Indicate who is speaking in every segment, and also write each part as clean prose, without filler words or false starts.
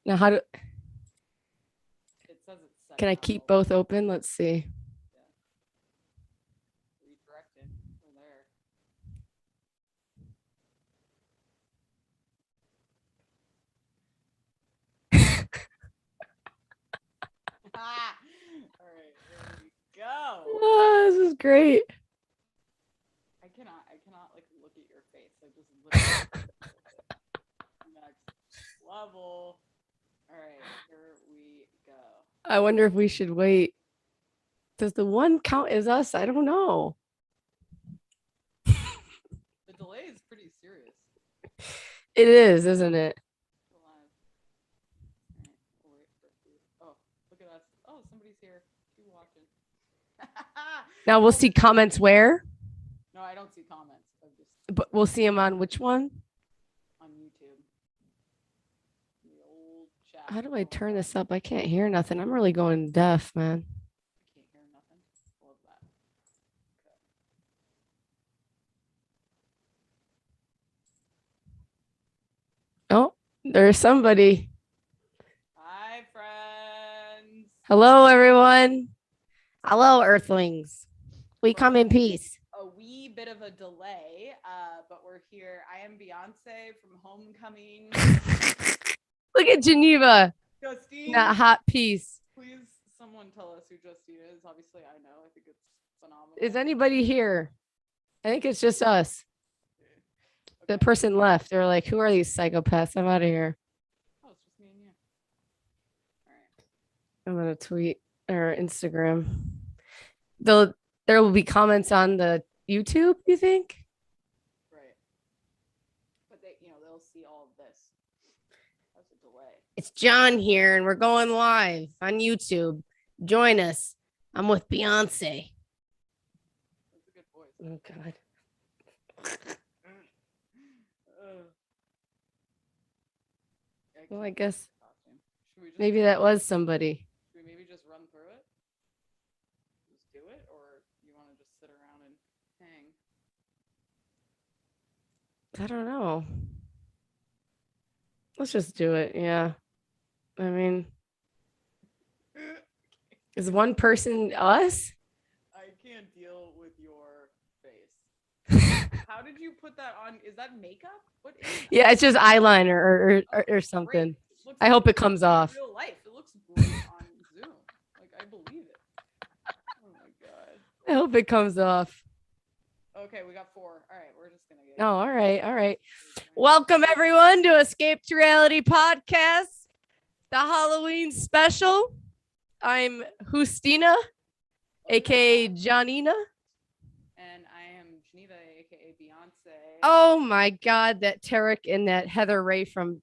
Speaker 1: Now, how do
Speaker 2: It says it's set.
Speaker 1: can I keep both open? Let's see.
Speaker 2: Yeah. Redirected from there. All right, here we go.
Speaker 1: Oh, this is great.
Speaker 2: I cannot like look at your face. I just literally next level. All right, here we go.
Speaker 1: I wonder if we should wait. Does the one count as us? I don't know.
Speaker 2: The delay is pretty serious.
Speaker 1: It is, isn't it?
Speaker 2: Live. All right, we'll wait for food. Oh, look at us. Oh, somebody's here. Keep watching.
Speaker 1: Now we'll see comments where,
Speaker 2: No, I don't see comments. I just
Speaker 1: but we'll see them on which one?
Speaker 2: on YouTube. The old chat.
Speaker 1: How do I turn this up? I can't hear nothing. I'm really going deaf, man.
Speaker 2: I can't hear nothing. Love that.
Speaker 1: Oh, there's somebody.
Speaker 2: Hi, friends.
Speaker 1: Hello, everyone. Hello, Earthlings. We come in peace.
Speaker 2: A wee bit of a delay, but we're here. I am Beyonce from Homecoming.
Speaker 1: Look at Geneva.
Speaker 2: Justine,
Speaker 1: That hot piece.
Speaker 2: please, someone tell us who Justine is. Obviously, I know. I think it's phenomenal.
Speaker 1: Is anybody here? I think it's just us. The
Speaker 2: Okay.
Speaker 1: person left. They're like, who are these psychopaths? I'm out of here.
Speaker 2: Oh, it's just me and you. All right.
Speaker 1: I'm going to tweet or Instagram. There will be comments on the YouTube, you think?
Speaker 2: Right. But they'll see all of this. That's a delay.
Speaker 1: It's John here, and we're going live on YouTube. Join us. I'm with Beyonce.
Speaker 2: That's a good voice.
Speaker 1: Oh, God. Well, I guess
Speaker 2: Costume. Should we just
Speaker 1: maybe that was somebody.
Speaker 2: Should we maybe just run through it? Just do it, or you want to just sit around and hang?
Speaker 1: I don't know. Let's just do it. Yeah. I mean, is one person us?
Speaker 2: I can't deal with your face. How did you put that on? Is that makeup? What is that?
Speaker 1: Yeah, it's just eyeliner or
Speaker 2: Great.
Speaker 1: something.
Speaker 2: It looks
Speaker 1: I hope
Speaker 2: like
Speaker 1: it comes
Speaker 2: in
Speaker 1: off.
Speaker 2: Real life, it looks great on Zoom. Like I believe it. Oh my god.
Speaker 1: I hope it comes off.
Speaker 2: Okay, we got 4. All right, we're just gonna get.
Speaker 1: Oh, all right. All right. Welcome, everyone, to Escape to Reality Podcast, the Halloween special. I'm Justina, aka Janina.
Speaker 2: And I am Geneva, aka Beyonce.
Speaker 1: Oh my God, that Tarek and that Heather Ray from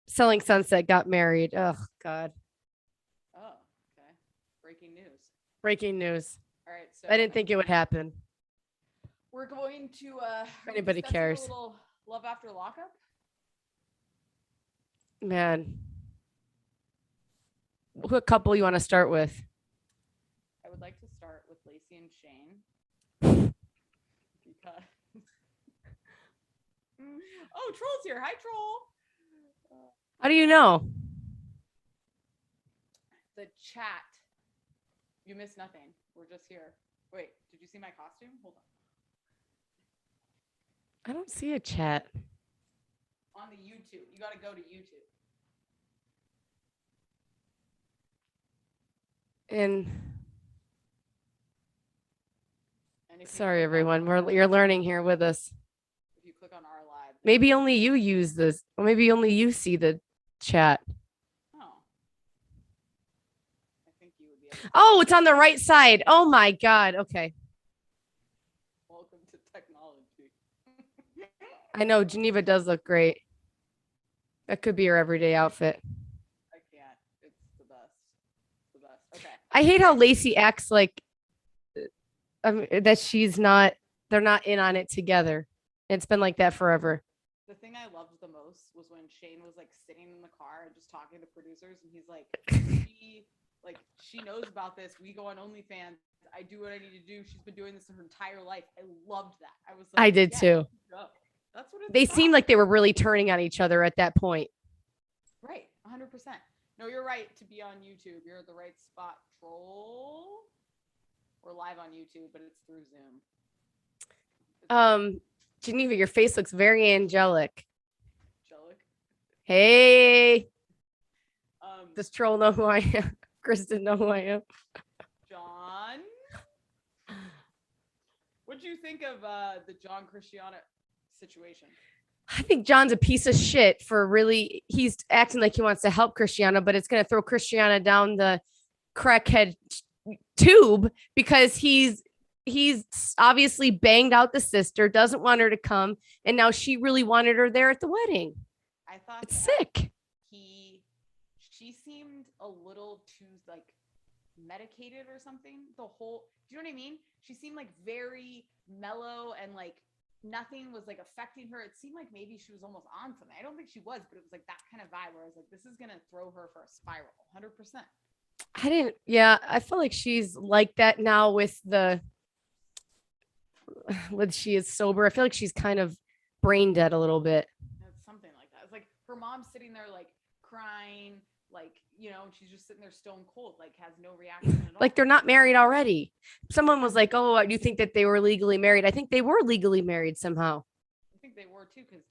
Speaker 1: Selling Sunset got married. Oh God.
Speaker 2: Oh, okay. Breaking news.
Speaker 1: Breaking news.
Speaker 2: All right, so
Speaker 1: I didn't think it would happen.
Speaker 2: we're going to
Speaker 1: If anybody
Speaker 2: discussing
Speaker 1: cares.
Speaker 2: a little love after lockup.
Speaker 1: Man. What couple you want to start with?
Speaker 2: I would like to start with Lacey and Shane because oh, Troll's here. Hi, Troll.
Speaker 1: How do you know?
Speaker 2: The chat. You missed nothing. We're just here. Wait, did you see my costume? Hold on.
Speaker 1: I don't see a chat.
Speaker 2: On the YouTube. You got to go to YouTube.
Speaker 1: And
Speaker 2: And if you
Speaker 1: sorry,
Speaker 2: click on
Speaker 1: everyone.
Speaker 2: our
Speaker 1: You're
Speaker 2: live-
Speaker 1: learning here with us.
Speaker 2: If you click on our live. then-
Speaker 1: Maybe only you use this, or maybe only you see the chat.
Speaker 2: Oh. I think you would be able to.
Speaker 1: Oh, it's on the right side. Oh my God. Okay.
Speaker 2: Welcome to technology.
Speaker 1: I know Geneva does look great. That could be her everyday outfit.
Speaker 2: I can't. It's the best. It's the best. Okay.
Speaker 1: I hate how Lacey acts like that they're not in on it together. It's been like that forever.
Speaker 2: The thing I loved the most was when Shane was like sitting in the car and just talking to producers, and he's like, she knows about this. We go on OnlyFans. I do what I need to do. She's been doing this her entire life. I loved that. I was like,
Speaker 1: I did
Speaker 2: yeah,
Speaker 1: too.
Speaker 2: go. That's what it's
Speaker 1: They
Speaker 2: about.
Speaker 1: seemed like they were really turning on each other at that point.
Speaker 2: Right, 100%. No, you're right to be on YouTube. You're at the right spot, troll. We're live on YouTube, but it's through Zoom.
Speaker 1: Geneva, your face looks very angelic.
Speaker 2: Angelic.
Speaker 1: Hey. Does troll know who I am? Kristen know who I am?
Speaker 2: John. What do you think of the John Christiana situation?
Speaker 1: I think John's a piece of shit for really, he's acting like he wants to help Christiana, but it's going to throw Christiana down the crackhead tube because he's obviously banged out the sister, doesn't want her to come. And now she really wanted her there at the wedding.
Speaker 2: I thought
Speaker 1: it's sick.
Speaker 2: She seemed a little too like medicated or something. Do you know what I mean? She seemed like very mellow and like nothing was like affecting her. It seemed like maybe she was almost on something. I don't think she was, but it was like that kind of vibe where I was like, this is going to throw her for a spiral 100%.
Speaker 1: I feel like she's like that now when she is sober. I feel like she's kind of brain dead a little bit.
Speaker 2: It's something like that. It's like her mom's sitting there like crying, like, you know, she's just sitting there stone cold, like has no reaction at all.
Speaker 1: Like they're not married already. Someone was like, oh, I do think that they were legally married. I think they were legally married somehow.
Speaker 2: I think they were too, because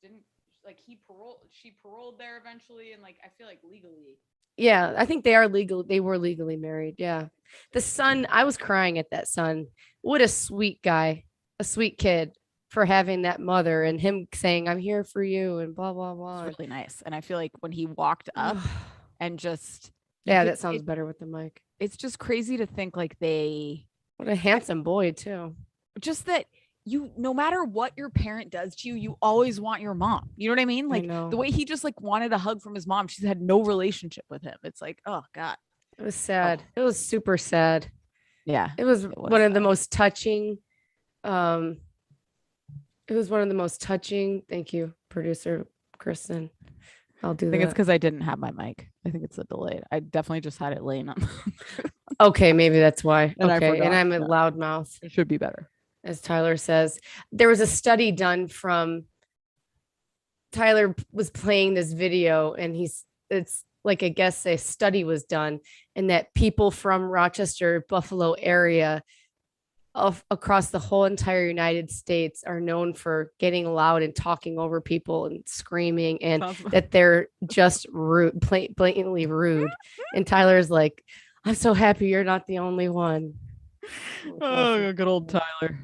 Speaker 2: she paroled there eventually, and like I feel like legally.
Speaker 1: Yeah, I think they were legally married. Yeah. The son, I was crying at that son. What a sweet guy, a sweet kid for having that mother and him saying, I'm here for you and blah, blah, blah.
Speaker 3: It's really nice. And I feel like when he walked up and just.
Speaker 1: That sounds better with the mic.
Speaker 3: It's just crazy to think like
Speaker 1: what a handsome boy too.
Speaker 3: Just that no matter what your parent does to you, you always want your mom. You know what I mean? Like the way he just like wanted a hug from his mom. She's had no relationship with him. It's like, oh God.
Speaker 1: It was sad. It was super sad.
Speaker 3: Yeah.
Speaker 1: It was one of the most touching. It was one of the most touching. Thank you, producer Kristen. I'll do that.
Speaker 3: I think it's because I didn't have my mic. I think it's a delay. I definitely just had it laying on.
Speaker 1: Okay, maybe that's why.
Speaker 3: And
Speaker 1: okay, and I'm a loudmouth.
Speaker 3: It should be better.
Speaker 1: As Tyler says, there was a study done from Tyler was playing this video and it's like, I guess a study was done and that people from Rochester, Buffalo area across the whole entire United States are known for getting loud and talking over people and screaming and that they're just rude, blatantly rude. And Tyler's like, I'm so happy you're not the only one.
Speaker 3: Oh, good old Tyler.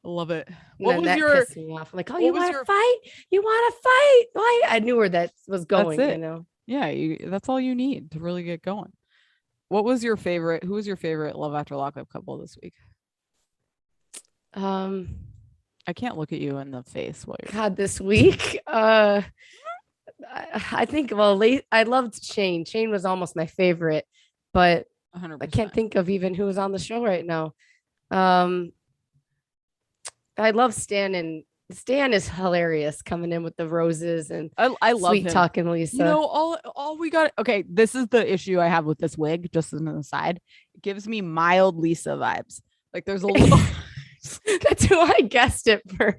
Speaker 3: I love it.
Speaker 1: What was your pissed me off? I'm like, oh, you want to fight? You want to fight? Why? I knew where that was going. You know?
Speaker 3: Yeah, that's all you need to really get going. What was your favorite? Who was your favorite Love After Lockup couple this week? I can't look at you in the face while you're.
Speaker 1: God, this week. I think. Well, I loved Shane. Shane was almost my favorite, but
Speaker 3: 100%.
Speaker 1: I can't think of even who was on the show right now. I love Stan, and Stan is hilarious coming in with the roses and
Speaker 3: I love
Speaker 1: sweet
Speaker 3: him.
Speaker 1: talking Lisa.
Speaker 3: You know, all we got. Okay, this is the issue I have with this wig. Just as an aside, it gives me mild Lisa vibes. Like there's a little.
Speaker 1: That's who I guessed it for.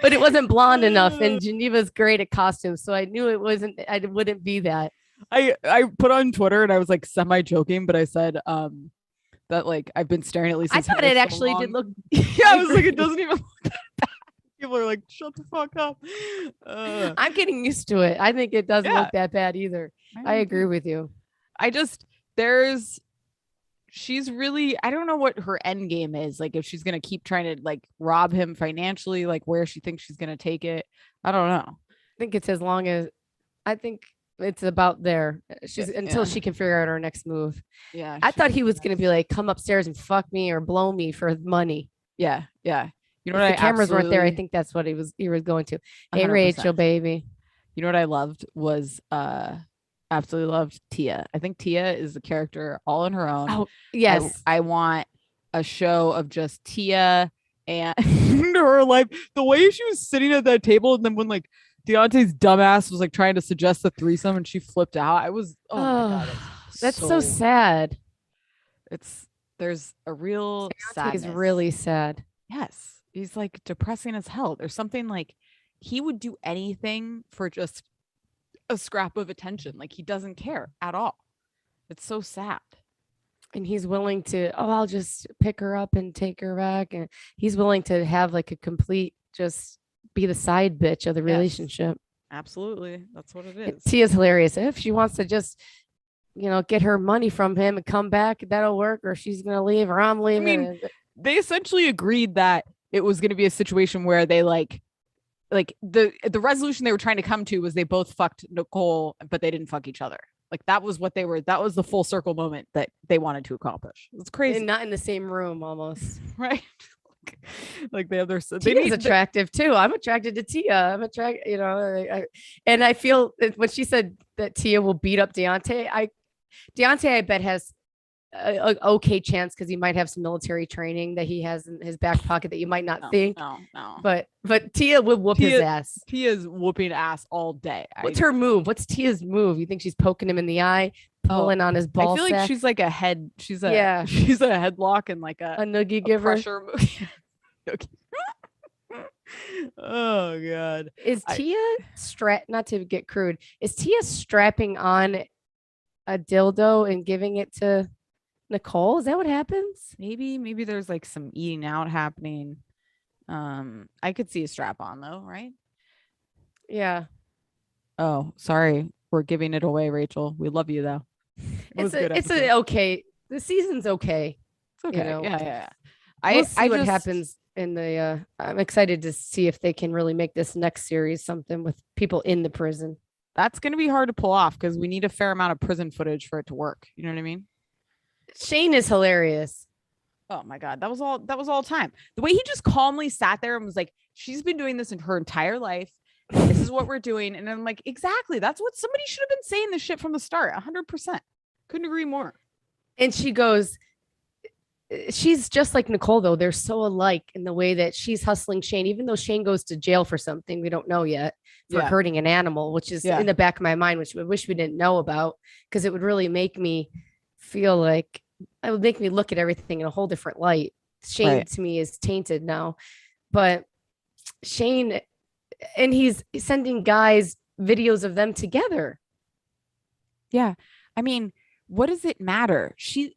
Speaker 1: But it wasn't blonde enough, and Geneva's great at costumes, so I knew it wasn't. I wouldn't be that.
Speaker 3: I put on Twitter and I was like semi joking, but I said that like I've been staring at Lisa's
Speaker 1: I thought it actually did look.
Speaker 3: Yeah, I was like, it doesn't even look that bad. People are like, shut the fuck up.
Speaker 1: I'm getting used to it. I think it doesn't look that bad either. I agree with you. She's really, I don't know what her end game is. Like if she's going to keep trying to like rob him financially, like where she thinks she's going to take it. I don't know. I think it's as long as, I think it's about there. Until she can figure out her next move.
Speaker 3: Yeah.
Speaker 1: I thought he was going to be like, come upstairs and fuck me or blow me for money.
Speaker 3: Yeah. Yeah. You know
Speaker 1: what?
Speaker 3: The
Speaker 1: cameras weren't there. I think that's what he was going to. Hey, 100%. Rachel, baby.
Speaker 3: You know what I loved was, absolutely loved Tia. I think Tia is a character all on her own.
Speaker 1: Oh, yes.
Speaker 3: I want a show of just Tia and her life. The way she was sitting at that table, and then when like Deontay's dumbass was like trying to suggest the threesome and she flipped out. I was my God.
Speaker 1: That's so sad.
Speaker 3: There's a real sadness.
Speaker 1: He's really sad.
Speaker 3: Yes. He's like depressing as hell. There's something like he would do anything for just a scrap of attention. Like he doesn't care at all. It's so sad.
Speaker 1: And he's willing to, I'll just pick her up and take her back. And he's willing to have like a complete, just be the side bitch of the relationship.
Speaker 3: Absolutely. That's what it is.
Speaker 1: Tia's hilarious. If she wants to just, get her money from him and come back, that'll work. Or she's going to leave, or I'm leaving.
Speaker 3: I mean, they essentially agreed that it was going to be a situation where they like the resolution they were trying to come to was they both fucked Nicole, but they didn't fuck each other. Like that was what that was the full circle moment that they wanted to accomplish. It's crazy.
Speaker 1: And not in the same room almost.
Speaker 3: Right. Like they have their
Speaker 1: Tia's attractive too. I'm attracted to Tia. I'm attracted, and I feel that when she said that Tia will beat up Deontay, I bet has an okay chance because he might have some military training that he has in his back pocket that you might not think.
Speaker 3: No.
Speaker 1: But Tia would whoop his ass.
Speaker 3: Tia's whooping ass all day.
Speaker 1: What's her move? What's Tia's move? You think she's poking him in the eye, pulling on his ball?
Speaker 3: I feel like she's like a head. She's a headlock and like a
Speaker 1: noogie giver.
Speaker 3: Pressure move. Oh God.
Speaker 1: Is Tia not to get crude? Is Tia strapping on a dildo and giving it to Nicole? Is that what happens?
Speaker 3: Maybe there's like some eating out happening. I could see a strap on though, right?
Speaker 1: Yeah.
Speaker 3: Oh, sorry. We're giving it away, Rachel. We love you though.
Speaker 1: It's okay. The season's okay.
Speaker 3: It's okay. Yeah.
Speaker 1: We'll see what happens in the I'm excited to see if they can really make this next series something with people in the prison.
Speaker 3: That's going to be hard to pull off because we need a fair amount of prison footage for it to work. You know what I mean?
Speaker 1: Shane is hilarious.
Speaker 3: Oh my God. That was all time. The way he just calmly sat there and was like, she's been doing this in her entire life. This is what we're doing. And I'm like, exactly. That's what somebody should have been saying this shit from the start. 100%. Couldn't agree more.
Speaker 1: And she goes, she's just like Nicole, though. They're so alike in the way that she's hustling Shane, even though Shane goes to jail for something we don't know yet for hurting an animal, which is in the back of my mind, which I wish we didn't know about, because it would really make me feel like it would make me look at everything in a whole different light. Shane to me is tainted now, but Shane, and he's sending guys videos of them together.
Speaker 3: Yeah. I mean, what does it matter? She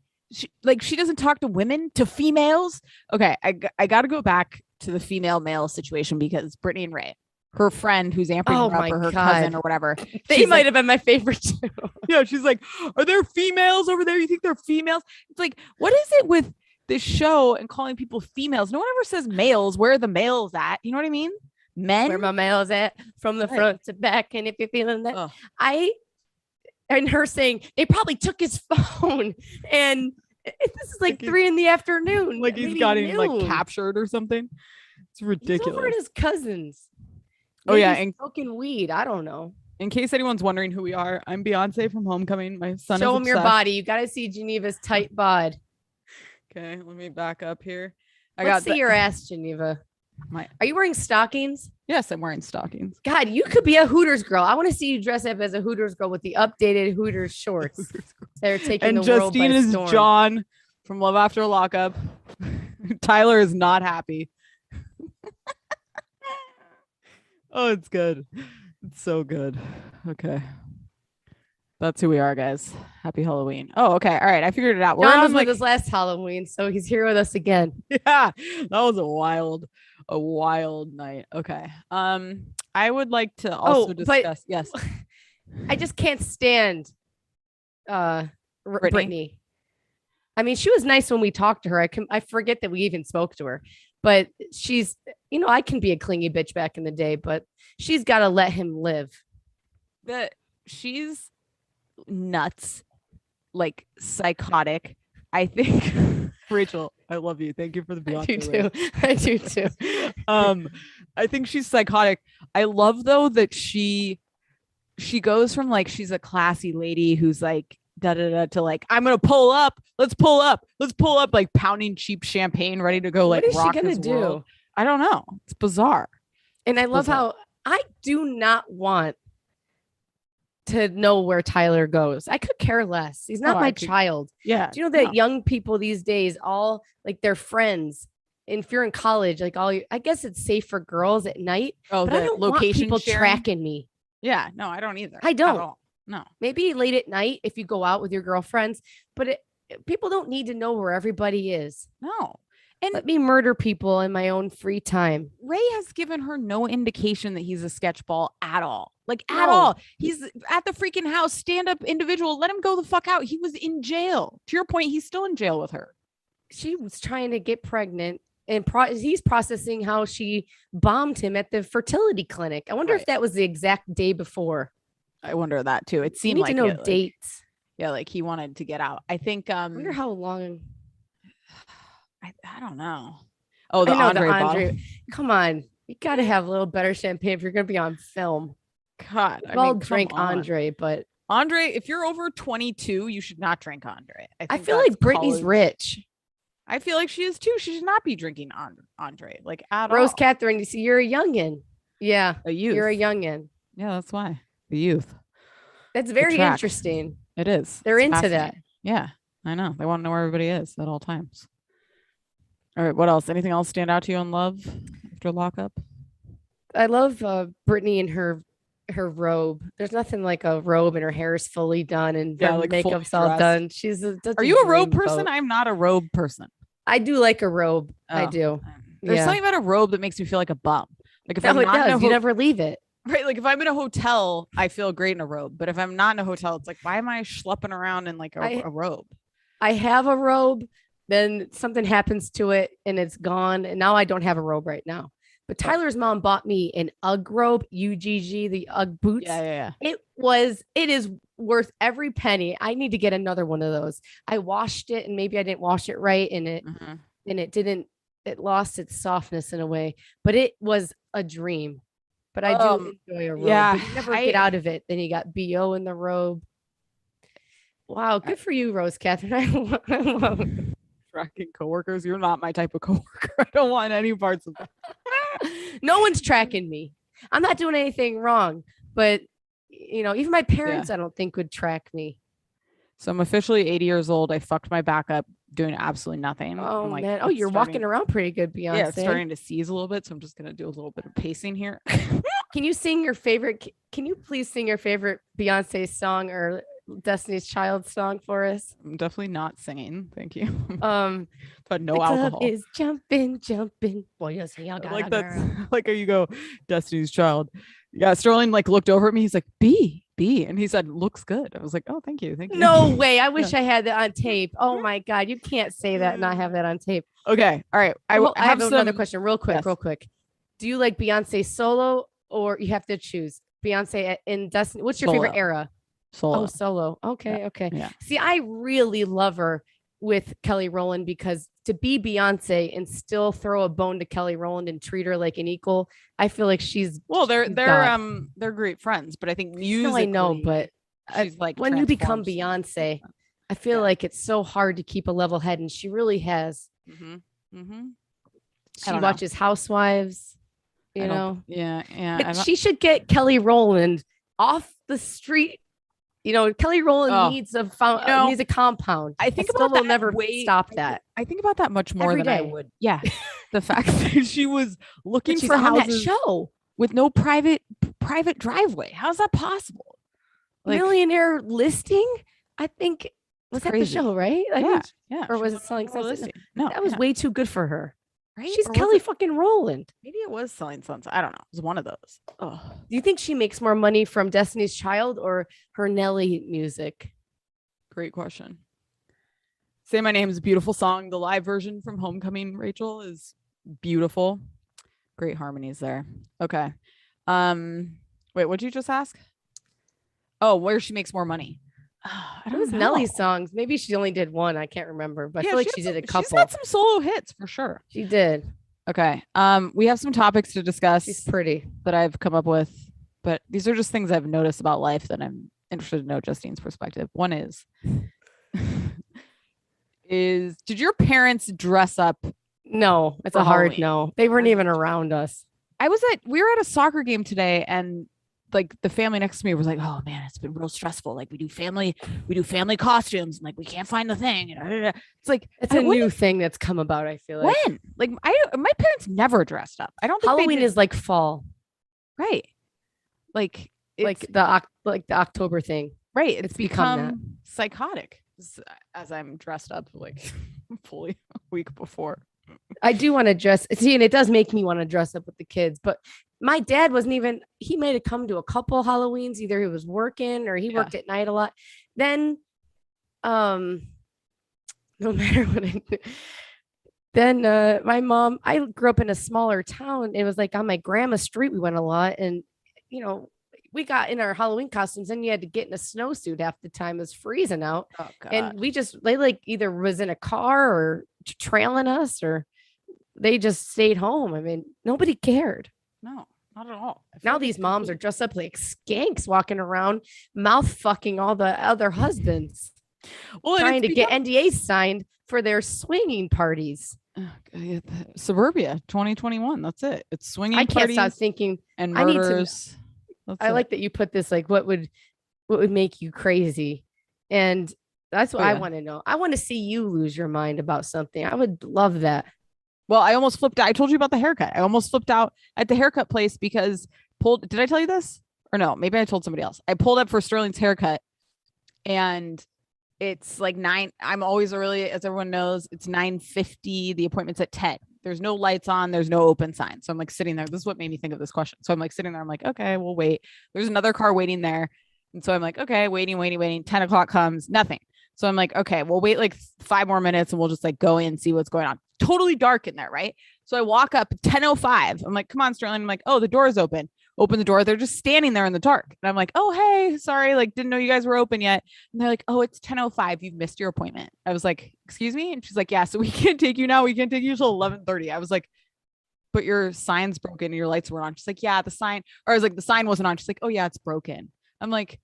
Speaker 3: doesn't talk to women, to females. Okay. I got to go back to the female male situation because Brittany and Ray, her friend who's amping her up, or her cousin or whatever.
Speaker 1: They might have been my favorite too.
Speaker 3: Yeah. She's like, are there females over there? You think they're females? It's like, what is it with this show and calling people females? No one ever says males. Where are the males at? You know what I mean? Men. Where
Speaker 1: my males at, from the front to back. And if you're feeling that, and her saying they probably took his phone, and this is like 3 p.m.
Speaker 3: Like he's got him like captured or something. It's ridiculous.
Speaker 1: He's over at his cousins.
Speaker 3: And
Speaker 1: smoking weed. I don't know.
Speaker 3: In case anyone's wondering who we are, I'm Beyonce from Homecoming. My son
Speaker 1: Show
Speaker 3: is
Speaker 1: him your body. You got to see Geneva's tight bod.
Speaker 3: Okay, let me back up here.
Speaker 1: Let's see your ass, Geneva. Are you wearing stockings?
Speaker 3: Yes, I'm wearing stockings.
Speaker 1: God, you could be a Hooters girl. I want to see you dress up as a Hooters girl with the updated Hooters shorts. They're taking the world by storm. And Justine is
Speaker 3: John from Love After Lockup. Tyler is not happy. Oh, it's good. It's so good. Okay. That's who we are, guys. Happy Halloween. Oh, okay. All right. I figured it out.
Speaker 1: John was with us last Halloween, so he's here with us again.
Speaker 3: Yeah. That was a wild night. Okay. I would like to also discuss. Yes.
Speaker 1: I just can't stand Brittany. I mean, she was nice when we talked to her. I forget that we even spoke to her, but she's, I can be a clingy bitch back in the day, but she's got to let him live.
Speaker 3: She's nuts, like psychotic. I think Rachel, I love you. Thank you for the Beyonce.
Speaker 1: I do too.
Speaker 3: I think she's psychotic. I love though that she goes from like she's a classy lady who's like to like I'm gonna pull up. Let's pull up, like pounding cheap champagne, ready to go. Like,
Speaker 1: what is
Speaker 3: rock
Speaker 1: she gonna
Speaker 3: this
Speaker 1: do?
Speaker 3: World. I don't know. It's bizarre.
Speaker 1: And I love how I do not want to know where Tyler goes. I could care less. He's not my child.
Speaker 3: Yeah.
Speaker 1: Do you know that young people these days, all like their friends, and if you're in college, like I guess it's safe for girls at night.
Speaker 3: Oh,
Speaker 1: but I don't want people tracking me.
Speaker 3: Yeah, no, I don't either.
Speaker 1: I
Speaker 3: At
Speaker 1: don't.
Speaker 3: all. No.
Speaker 1: Maybe late at night if you go out with your girlfriends, but people don't need to know where everybody is.
Speaker 3: No. And
Speaker 1: Let me murder people in my own free time.
Speaker 3: Ray has given her no indication that he's a sketchball at all. Like at
Speaker 1: No.
Speaker 3: all. He's at the freaking house, stand-up individual. Let him go the fuck out. He was in jail. To your point, he's still in jail with her.
Speaker 1: She was trying to get pregnant and he's processing how she bombed him at the fertility clinic. I wonder if that was the exact day before.
Speaker 3: I wonder that too. It seemed
Speaker 1: need
Speaker 3: like
Speaker 1: to know
Speaker 3: it,
Speaker 1: dates.
Speaker 3: like he wanted to get out. I think
Speaker 1: I wonder how long.
Speaker 3: I don't know. Oh, the
Speaker 1: I know,
Speaker 3: Andre
Speaker 1: the
Speaker 3: bottle.
Speaker 1: Come on. You got to have a little better champagne if you're going to be on film.
Speaker 3: God,
Speaker 1: I all drink Andre, but
Speaker 3: Andre, if you're over 22, you should not drink Andre.
Speaker 1: I feel like Brittany's rich.
Speaker 3: I feel like she is too. She should not be drinking Andre, like at all.
Speaker 1: Rose Catherine, you see, you're a youngin. Yeah,
Speaker 3: a youth.
Speaker 1: You're a youngin.
Speaker 3: Yeah, that's why the youth.
Speaker 1: That's very interesting.
Speaker 3: It is.
Speaker 1: They're into that.
Speaker 3: Yeah, I know. They want to know where everybody is at all times. All right, what else? Anything else stand out to you on love after lockup?
Speaker 1: I love Brittany and her robe. There's nothing like a robe and her hair is fully done and her
Speaker 3: like
Speaker 1: makeup's all done.
Speaker 3: Are you a robe person? I'm not a robe person.
Speaker 1: I do like a robe. I do.
Speaker 3: There's something about a robe that makes me feel like a bum. Like if
Speaker 1: it
Speaker 3: I'm not
Speaker 1: does. You never leave it.
Speaker 3: Right. Like if I'm in a hotel, I feel great in a robe. But if I'm not in a hotel, it's like, why am I schlepping around in like a robe? I
Speaker 1: have a robe. Then something happens to it and it's gone. And now I don't have a robe right now. But Tyler's mom bought me an UGG robe, UGG, the UGG boots.
Speaker 3: Yeah.
Speaker 1: It is worth every penny. I need to get another one of those. I washed it and maybe I didn't wash it right. And it lost its softness in a way, but it was a dream. But I do enjoy a robe.
Speaker 3: Yeah.
Speaker 1: But you never get out of it. Then you got BO in the robe. Wow. Good for you, Rose Catherine. I love it.
Speaker 3: Tracking coworkers. You're not my type of coworker. I don't want any parts of that.
Speaker 1: No one's tracking me. I'm not doing anything wrong, but even my parents, I don't think would track me.
Speaker 3: So I'm officially 80 years old. I fucked my back up doing absolutely nothing.
Speaker 1: Oh man. Oh, you're walking around pretty good, Beyonce.
Speaker 3: Yeah, it's starting to seize a little bit. So I'm just going to do a little bit of pacing here.
Speaker 1: Can you please sing your favorite Beyonce song or Destiny's Child song for us?
Speaker 3: I'm definitely not singing. Thank you. But no
Speaker 1: the
Speaker 3: alcohol.
Speaker 1: Club is jumping. Boy, you say y'all got
Speaker 3: like that's like how you go, Destiny's Child. Yeah, Sterling like looked over at me. He's like, B, and he said, looks good. I was like, oh, thank you.
Speaker 1: No way. I wish I had that on tape. Oh my God, you can't say that and not have that on tape.
Speaker 3: Okay, all right. I
Speaker 1: have another question, real quick. Do you like Beyonce solo, or you have to choose Beyonce in Destiny? What's your favorite era?
Speaker 3: Solo.
Speaker 1: Oh, solo. Okay,
Speaker 3: Yeah.
Speaker 1: okay.
Speaker 3: Yeah.
Speaker 1: See, I really love her with Kelly Rowland because to be Beyonce and still throw a bone to Kelly Rowland and treat her like an equal, I feel like she's
Speaker 3: they're great friends, but I think musically,
Speaker 1: I know, but
Speaker 3: she's like
Speaker 1: when you become Beyonce, I feel like it's so hard to keep a level head, and she really has. She watches Housewives,
Speaker 3: Yeah.
Speaker 1: She should get Kelly Rowland off the street. Kelly Rowland needs a needs a compound.
Speaker 3: I think
Speaker 1: about
Speaker 3: will
Speaker 1: never stop that.
Speaker 3: I think about that much more
Speaker 1: Every
Speaker 3: than
Speaker 1: day.
Speaker 3: I would. Yeah, the fact that she was looking for
Speaker 1: on that
Speaker 3: houses
Speaker 1: show
Speaker 3: with no private driveway. How's that possible?
Speaker 1: Millionaire listing. I think was that the show, right?
Speaker 3: Yeah.
Speaker 1: Or was it Selling Sunset?
Speaker 3: No,
Speaker 1: that was way too good for her.
Speaker 3: Right?
Speaker 1: She's Kelly fucking Rowland.
Speaker 3: Maybe it was Selling Sunset. I don't know. It was one of those. Oh.
Speaker 1: Do you think she makes more money from Destiny's Child or her Nelly music?
Speaker 3: Great question. Say My Name is a beautiful song. The live version from Homecoming, Rachel, is beautiful. Great harmonies there. Okay. Wait, what'd you just ask? Oh, where she makes more money.
Speaker 1: I don't know. Nelly's songs. Maybe she only did one. I can't remember, but I feel like she did a couple.
Speaker 3: She's got some solo hits for sure.
Speaker 1: She did.
Speaker 3: Okay. We have some topics to discuss.
Speaker 1: She's pretty.
Speaker 3: That I've come up with, but these are just things I've noticed about life that I'm interested to know Justine's perspective. One is did your parents dress up?
Speaker 1: No, it's a hard no. They weren't even around us.
Speaker 3: We were at a soccer game today, and like the family next to me was like, oh man, it's been real stressful. Like we do family costumes and like we can't find the thing. It's like,
Speaker 1: it's a new thing that's come about. I feel like
Speaker 3: my parents never dressed up. I don't think
Speaker 1: Halloween is like fall.
Speaker 3: Right. Like
Speaker 1: like the October thing.
Speaker 3: right.
Speaker 1: It's become that.
Speaker 3: Psychotic as I'm dressed up like fully a week before.
Speaker 1: I do want to dress. See, and it does make me want to dress up with the kids. But my dad wasn't even. He might have come to a couple Halloweens. Either he was working or he worked at night a lot. Then, no matter what I do. Then my mom. I grew up in a smaller town. It was like on my grandma's street. We went a lot, and we got in our Halloween costumes, and you had to get in a snowsuit half the time. It was freezing out.
Speaker 3: Oh, God.
Speaker 1: And they like either was in a car or trailing us, or they just stayed home. I mean, nobody cared.
Speaker 3: No, not at all.
Speaker 1: Now these moms are dressed up like skanks walking around, mouth fucking all the other husbands, trying to get NDAs signed for their swinging parties.
Speaker 3: Suburbia 2021. That's it. It's swinging
Speaker 1: I can't
Speaker 3: parties
Speaker 1: stop thinking
Speaker 3: and
Speaker 1: I need to-
Speaker 3: murders.
Speaker 1: I like that you put this, like, what would make you crazy? And that's what I want to know. I want to see you lose your mind about something. I would love that.
Speaker 3: Well, I almost flipped out. I told you about the haircut. I almost flipped out at the haircut place because did I tell you this? Or no, maybe I told somebody else. I pulled up for Sterling's haircut and it's like 9. I'm always early, as everyone knows. It's 9:50. The appointment's at 10. There's no lights on. There's no open sign. So I'm like sitting there. This is what made me think of this question. So I'm like sitting there. I'm like, okay, we'll wait. There's another car waiting there. And so I'm like, okay, waiting. 10 o'clock comes, nothing. So I'm like, okay, we'll wait like 5 more minutes and we'll just like go in and see what's going on. Totally dark in there, right? So I walk up 10:05. I'm like, come on, Sterling. I'm like, oh, the door is open. Open the door. They're just standing there in the dark. And I'm like, oh, hey, sorry. Like, didn't know you guys were open yet. And they're like, oh, it's 10:05. You've missed your appointment. I was like, excuse me? And she's like, yeah, so we can't take you now. We can't take you till 11:30. I was like, but your sign's broken and your lights were on. She's like, yeah, the sign, or I was like, the sign wasn't on. She's like, oh yeah, it's broken. I'm like,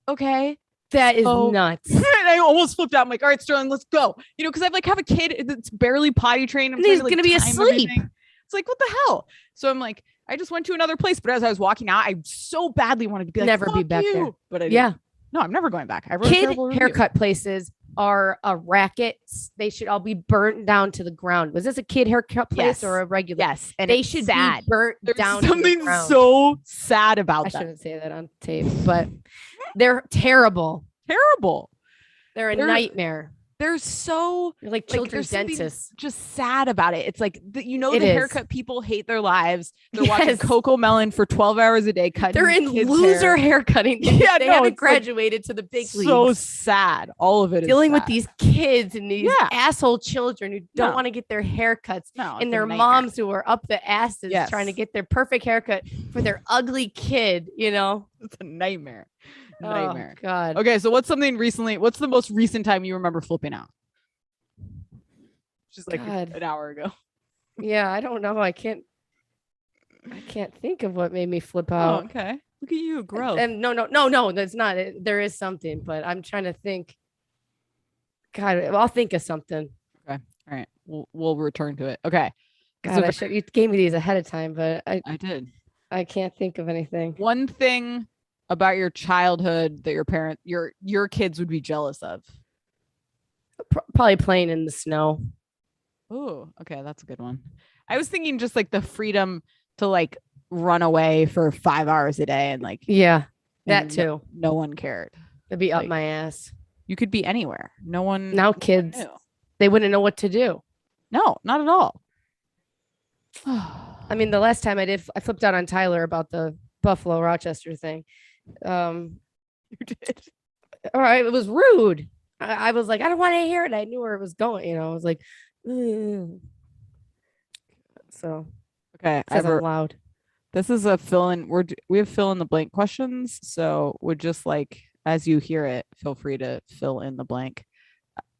Speaker 3: okay.
Speaker 1: That is nuts.
Speaker 3: And I almost flipped out. I'm like, all right, Sterling, let's go. Because I have a kid that's barely potty trained. I'm
Speaker 1: he's
Speaker 3: going
Speaker 1: to be asleep.
Speaker 3: It's like, what the hell? So I'm like, I just went to another place. But as I was walking out, I so badly wanted to be like,
Speaker 1: never be back there.
Speaker 3: But I didn't. No, I'm never going back. I wrote
Speaker 1: Kid haircut places are a racket. They should all be burnt down to the ground. Was this a kid haircut place or a regular?
Speaker 3: Yes.
Speaker 1: And they should be burnt down.
Speaker 3: Something
Speaker 1: to the ground.
Speaker 3: so sad about
Speaker 1: I
Speaker 3: that.
Speaker 1: shouldn't say that on tape, but they're terrible. They're a nightmare.
Speaker 3: They're so
Speaker 1: You're like children's dentists.
Speaker 3: Just sad about it. It's like the
Speaker 1: It
Speaker 3: haircut people hate their lives. They're watching Coco Melon for 12 hours a day cutting.
Speaker 1: They're in loser hair cutting.
Speaker 3: Yeah,
Speaker 1: they haven't graduated to the big leagues.
Speaker 3: So sad. All of it is
Speaker 1: dealing
Speaker 3: sad.
Speaker 1: with these kids and these asshole children who don't want to get their haircuts, and their moms who are up the asses trying to get their perfect haircut for their ugly kid.
Speaker 3: It's a nightmare.
Speaker 1: Oh God.
Speaker 3: Okay, so what's the most recent time you remember flipping out? Just like an hour ago.
Speaker 1: Yeah, I don't know. I can't think of what made me flip out.
Speaker 3: Oh, okay. Look at you, growth.
Speaker 1: And no, that's not it. There is something, but I'm trying to think. God, I'll think of something.
Speaker 3: Okay. All right. We'll return to it. Okay.
Speaker 1: God, you gave me these ahead of time, but
Speaker 3: I did.
Speaker 1: I can't think of anything.
Speaker 3: One thing about your childhood that your kids would be jealous of?
Speaker 1: Probably playing in the snow.
Speaker 3: Oh, okay, that's a good one. I was thinking just like the freedom to like run away for 5 hours a day and like
Speaker 1: that too.
Speaker 3: No one cared.
Speaker 1: It'd be up my ass.
Speaker 3: You could be anywhere. No one.
Speaker 1: Now kids, they wouldn't know what to do.
Speaker 3: No, not at all.
Speaker 1: I mean, the last time I flipped out on Tyler about the Buffalo Rochester thing.
Speaker 3: You did.
Speaker 1: All right, it was rude. I was like, I don't want to hear it. I knew where it was going. I was like, ugh. So
Speaker 3: okay,
Speaker 1: I'm loud.
Speaker 3: This is a fill in. We have fill in the blank questions, so would just like as you hear it, feel free to fill in the blank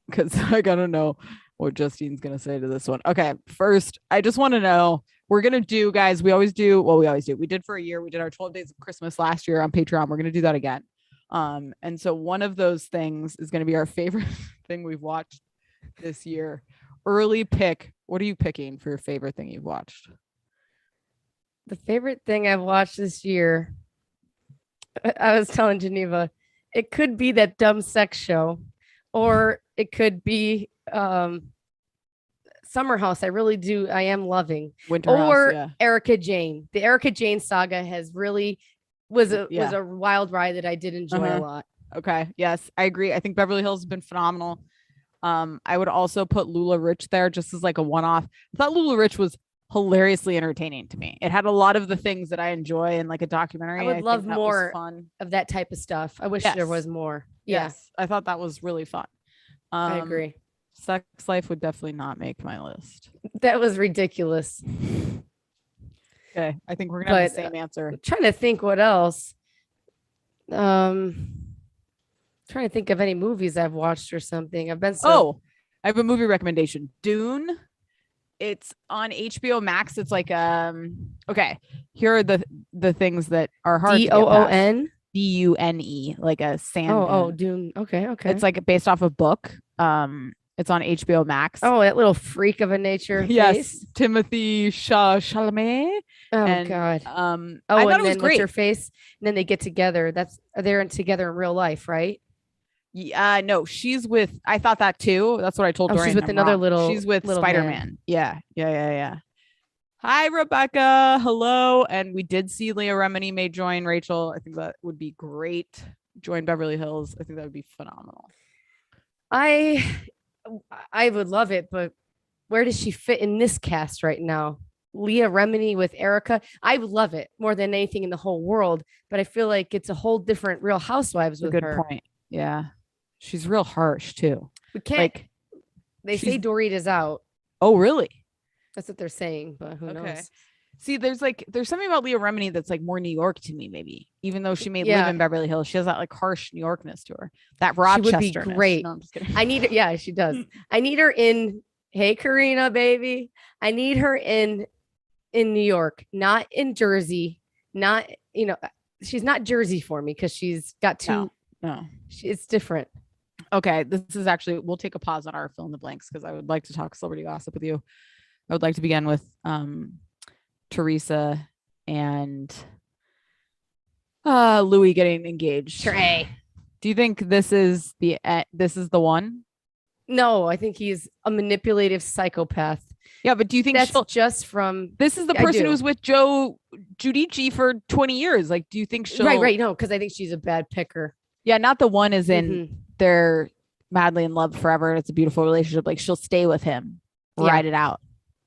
Speaker 3: because I gotta know what Justine's gonna say to this one. Okay, first, I just want to know. We're going to do, guys, we always do. We did for a year. We did our 12 days of Christmas last year on Patreon. We're going to do that again. And so one of those things is going to be our favorite thing we've watched this year. Early pick. What are you picking for your favorite thing you've watched?
Speaker 1: The favorite thing I've watched this year, I was telling Geneva, it could be that dumb sex show, or it could be Summer House. I really do. I am loving
Speaker 3: Winter
Speaker 1: or
Speaker 3: House,
Speaker 1: Erica Jane. The Erica Jane saga has really was a
Speaker 3: Yeah.
Speaker 1: wild ride that I did enjoy a lot.
Speaker 3: Okay. Yes, I agree. I think Beverly Hills has been phenomenal. I would also put Lula Rich there just as like a one-off. I thought Lula Rich was hilariously entertaining to me. It had a lot of the things that I enjoy in like a documentary.
Speaker 1: I would love
Speaker 3: think that was
Speaker 1: more
Speaker 3: fun
Speaker 1: of that type of stuff. I wish there was more. Yeah,
Speaker 3: Yes, I thought that was really fun.
Speaker 1: I agree.
Speaker 3: Sex Life would definitely not make my list.
Speaker 1: That was ridiculous.
Speaker 3: Okay, I think we're gonna have the same answer.
Speaker 1: I'm trying to think what else. Trying to think of any movies I've watched or something. I've been
Speaker 3: I have a movie recommendation. Dune. It's on HBO Max. It's like okay. Here are the things that are hard.
Speaker 1: Doon.
Speaker 3: Dune, like a sand.
Speaker 1: Oh, Dune. Okay.
Speaker 3: It's like based off a book. It's on HBO Max.
Speaker 1: Oh, that little freak of a nature.
Speaker 3: Yes,
Speaker 1: face.
Speaker 3: Timothy Chalamet.
Speaker 1: Oh God.
Speaker 3: I thought it was great.
Speaker 1: What's her face? And then they get together. They're together in real life, right?
Speaker 3: No, she's with. I thought that too. That's what I told Dorian.
Speaker 1: She's with another little.
Speaker 3: She's with
Speaker 1: little
Speaker 3: Spider-Man. Yeah. Hi, Rebecca. Hello. And we did see Leah Remini may join Rachel. I think that would be great. Join Beverly Hills. I think that would be phenomenal.
Speaker 1: I would love it, but where does she fit in this cast right now? Leah Remini with Erica. I would love it more than anything in the whole world, but I feel like it's a whole different Real Housewives with her.
Speaker 3: Good point. Yeah. She's real harsh too.
Speaker 1: We can't. They say Dorita's out.
Speaker 3: Oh, really?
Speaker 1: That's what they're saying, but who knows?
Speaker 3: See, there's something about Leah Remini that's like more New York to me, maybe. Even though she may live in Beverly Hills, she has that like harsh New Yorkness to her. That Rochester.
Speaker 1: She would be great.
Speaker 3: No, I'm just kidding.
Speaker 1: I need her. Yeah, she does. I need her in. Hey, Karina, baby. I need her in New York, not in Jersey. Not she's not Jersey for me because she's got two.
Speaker 3: No.
Speaker 1: It's different.
Speaker 3: Okay, this is actually. We'll take a pause on our fill in the blanks because I would like to talk celebrity gossip with you. I would like to begin with Teresa and Louis getting engaged.
Speaker 1: Trey.
Speaker 3: Do you think this is the one?
Speaker 1: No, I think he's a manipulative psychopath.
Speaker 3: Yeah, but do you think
Speaker 1: that's just from?
Speaker 3: This is the person who was with Joe Giudice for 20 years. Like, do you think she'll?
Speaker 1: Right. No, because I think she's a bad picker.
Speaker 3: Yeah, not the one is in they're madly in love forever. And it's a beautiful relationship. Like she'll stay with him, ride it out.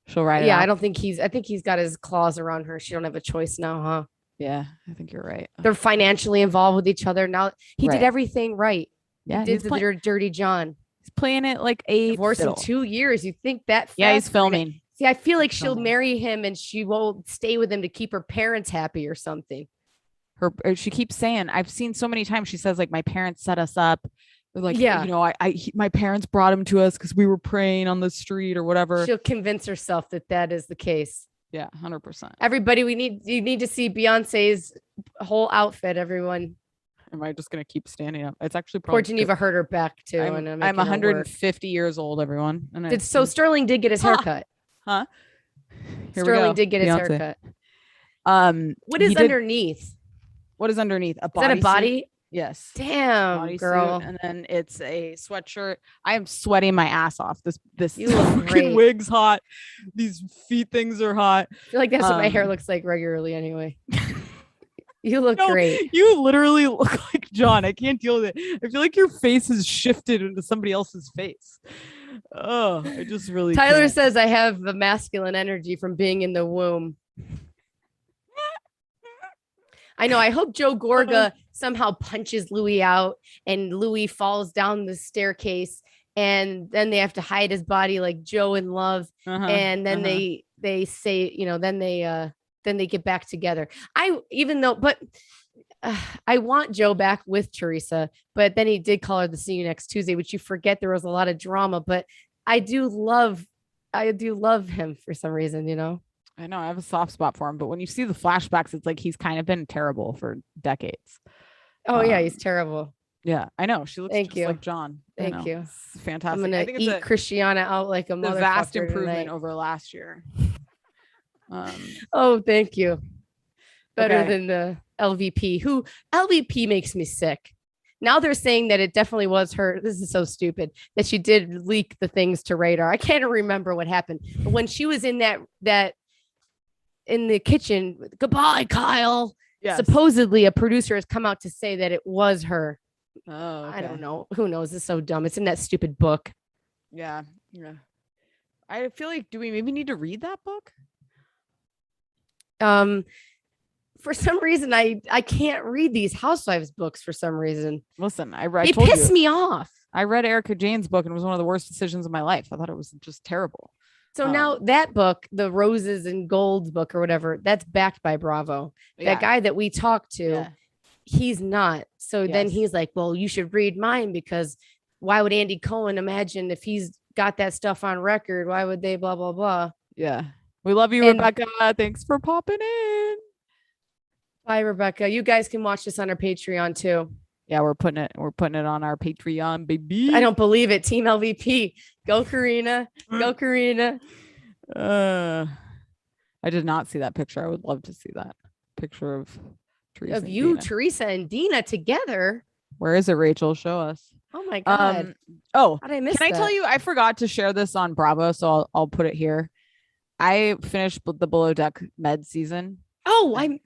Speaker 3: She'll ride it out.
Speaker 1: Yeah, I think he's got his claws around her. She don't have a choice now, huh?
Speaker 3: Yeah, I think you're right.
Speaker 1: They're financially involved with each other. Now he did everything right.
Speaker 3: Yeah.
Speaker 1: He did the dirty John.
Speaker 3: He's playing it like a
Speaker 1: divorce in 2 years. You think that fast?
Speaker 3: Yeah, he's filming.
Speaker 1: See, I feel like she'll marry him and she won't stay with him to keep her parents happy or something.
Speaker 3: She keeps saying, I've seen so many times, she says like, my parents set us up. Like, my parents brought him to us because we were praying on the street or whatever.
Speaker 1: She'll convince herself that is the case.
Speaker 3: Yeah, 100%.
Speaker 1: Everybody, you need to see Beyonce's whole outfit, everyone.
Speaker 3: Am I just going to keep standing up? It's actually probably
Speaker 1: poor Geneva hurt her back too.
Speaker 3: I'm 150 years old, everyone. And
Speaker 1: Sterling did get his haircut.
Speaker 3: Huh?
Speaker 1: Sterling did get his haircut. What is underneath?
Speaker 3: What is underneath?
Speaker 1: Is that a body?
Speaker 3: Yes.
Speaker 1: Damn, girl.
Speaker 3: And then it's a sweatshirt. I am sweating my ass off. This
Speaker 1: you look great.
Speaker 3: Wig's hot. These feet things are hot.
Speaker 1: I feel like that's what my hair looks like regularly anyway. You look great.
Speaker 3: You literally look like John. I can't deal with it. I feel like your face has shifted into somebody else's face. Oh, I just really
Speaker 1: Tyler
Speaker 3: can't.
Speaker 1: says I have the masculine energy from being in the womb. I know. I hope Joe Gorga somehow punches Louis out and Louis falls down the staircase and then they have to hide his body like Joe in Love. And then they say, then they get back together. I want Joe back with Teresa, but then he did call her the See You Next Tuesday, which you forget there was a lot of drama, but I do love him for some reason,
Speaker 3: I know I have a soft spot for him, but when you see the flashbacks, it's like he's kind of been terrible for decades.
Speaker 1: Oh yeah, he's terrible.
Speaker 3: Yeah, I know. She looks like John.
Speaker 1: Thank you.
Speaker 3: It's fantastic.
Speaker 1: I'm gonna eat Christiana out like a motherfucker.
Speaker 3: The vast improvement over last year.
Speaker 1: Oh, thank you. Better than the LVP. Who LVP makes me sick. Now they're saying that it definitely was her. This is so stupid that she did leak the things to Radar. I can't remember what happened, but when she was in that in the kitchen, goodbye, Kyle.
Speaker 3: Yes.
Speaker 1: supposedly a producer has come out to say that it was her.
Speaker 3: Oh, okay.
Speaker 1: I don't know. Who knows? It's so dumb. It's in that stupid book.
Speaker 3: Yeah. I feel like, do we maybe need to read that book?
Speaker 1: For some reason, I can't read these Housewives books for some reason.
Speaker 3: Listen, I
Speaker 1: They
Speaker 3: told
Speaker 1: piss
Speaker 3: you,
Speaker 1: me off.
Speaker 3: I read Erica Jane's book and it was one of the worst decisions of my life. I thought it was just terrible.
Speaker 1: So now that book, the Roses and Golds book or whatever, that's backed by Bravo. That guy that we talked to, he's not. So then he's like, well, you should read mine because why would Andy Cohen imagine if he's got that stuff on record? Why would they blah, blah, blah?
Speaker 3: Yeah. We love you, Rebecca. Thanks for popping in.
Speaker 1: Bye, Rebecca. You guys can watch this on our Patreon too.
Speaker 3: Yeah, we're putting it on our Patreon, baby.
Speaker 1: I don't believe it. Team LVP. Go Karina. Go Karina.
Speaker 3: I did not see that picture. I would love to see that picture of Teresa.
Speaker 1: Of you, Teresa, and Dina together.
Speaker 3: Where is it, Rachel? Show us.
Speaker 1: Oh my God.
Speaker 3: How
Speaker 1: did I miss
Speaker 3: Can I tell you, I forgot to share this on Bravo, so I'll put it here. I finished the Below Deck Med season.
Speaker 1: Oh,
Speaker 3: we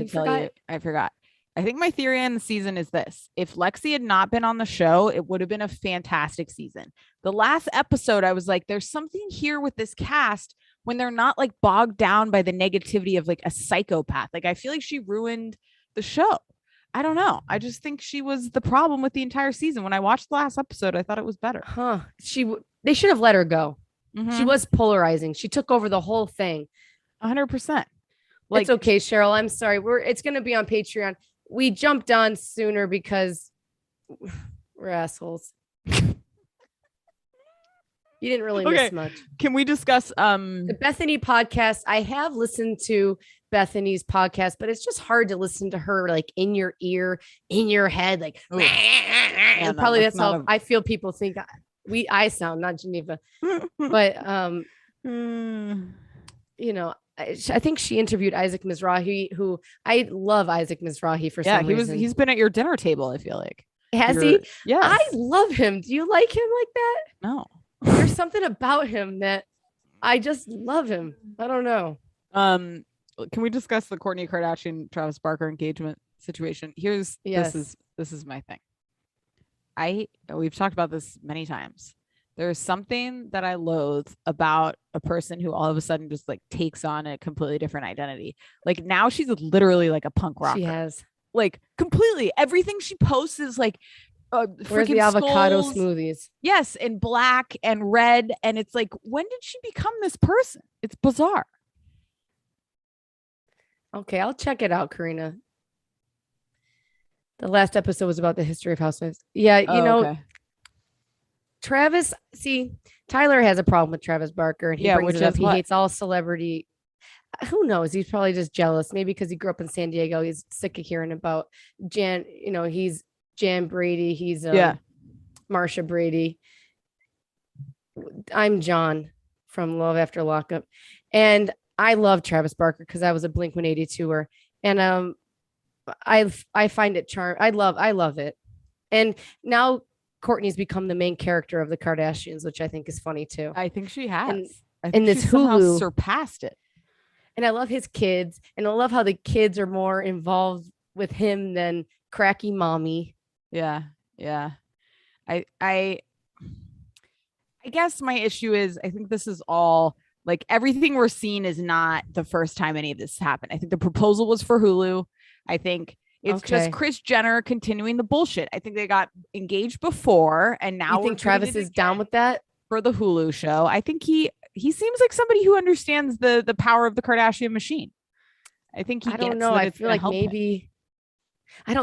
Speaker 3: forgot. I forgot. I think my theory on the season is this. If Lexi had not been on the show, it would have been a fantastic season. The last episode, I was like, there's something here with this cast when they're not like bogged down by the negativity of like a psychopath. Like, I feel like she ruined the show. I don't know. I just think she was the problem with the entire season. When I watched the last episode, I thought it was better.
Speaker 1: They should have let her go.
Speaker 3: Mm-hmm.
Speaker 1: She was polarizing. She took over the whole thing.
Speaker 3: 100%.
Speaker 1: Like, it's okay, Cheryl. I'm sorry. It's going to be on Patreon. We jumped on sooner because we're assholes. You didn't really miss much.
Speaker 3: Can we discuss
Speaker 1: the Bethany podcast? I have listened to Bethany's podcast, but it's just hard to listen to her like in your ear, in your head, like and probably that's how I feel people think I sound, not Geneva. But you know, I think she interviewed Isaac Mizrahi, who I love Isaac Mizrahi for some reason.
Speaker 3: He's been at your dinner table, I feel like.
Speaker 1: Has he?
Speaker 3: Yeah.
Speaker 1: I love him. Do you like him like that?
Speaker 3: No.
Speaker 1: There's something about him that I just love him. I don't know.
Speaker 3: Can we discuss the Kourtney Kardashian Travis Barker engagement situation? This is my thing. We've talked about this many times. There's something that I loathe about a person who all of a sudden just like takes on a completely different identity. Like now she's literally like a punk rocker.
Speaker 1: She has
Speaker 3: like completely everything she posts is like
Speaker 1: where's the avocado
Speaker 3: skulls.
Speaker 1: Smoothies?
Speaker 3: Yes, and black and red. And it's like, when did she become this person? It's bizarre.
Speaker 1: Okay, I'll check it out, Karina. The last episode was about the history of housewives. Yeah, okay. Travis, Tyler has a problem with Travis Barker, and he brings it up. He hates all celebrity. Who knows? He's probably just jealous. Maybe because he grew up in San Diego. He's sick of hearing about Jan. You know, he's Jan Brady. He's Marsha Brady. I'm John from Love After Lockup, and I love Travis Barker because I was a Blink-182er, and I find it charming. I love it, and now Kourtney's become the main character of the Kardashians, which I think is funny too.
Speaker 3: I think she has.
Speaker 1: And this Hulu
Speaker 3: surpassed it.
Speaker 1: And I love his kids, and I love how the kids are more involved with him than cracky mommy.
Speaker 3: Yeah. I guess my issue is I think this is all like everything we're seeing is not the first time any of this happened. I think the proposal was for Hulu. I think it's just Kris Jenner continuing the bullshit. I think they got engaged before, and now
Speaker 1: you think Travis is down with that
Speaker 3: for the Hulu show. I think he seems like somebody who understands the power of the Kardashian machine. I think
Speaker 1: I don't know. I feel like maybe I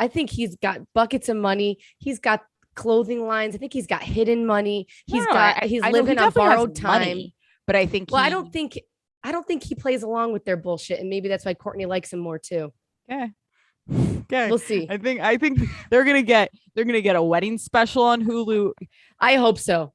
Speaker 1: think he's got buckets of money. He's got clothing lines. I think he's got hidden money. He's living on borrowed time. Money,
Speaker 3: but I think
Speaker 1: I don't think he plays along with their bullshit, and maybe that's why Kourtney likes him more too.
Speaker 3: Okay.
Speaker 1: We'll see.
Speaker 3: I think they're gonna get a wedding special on Hulu.
Speaker 1: I hope so.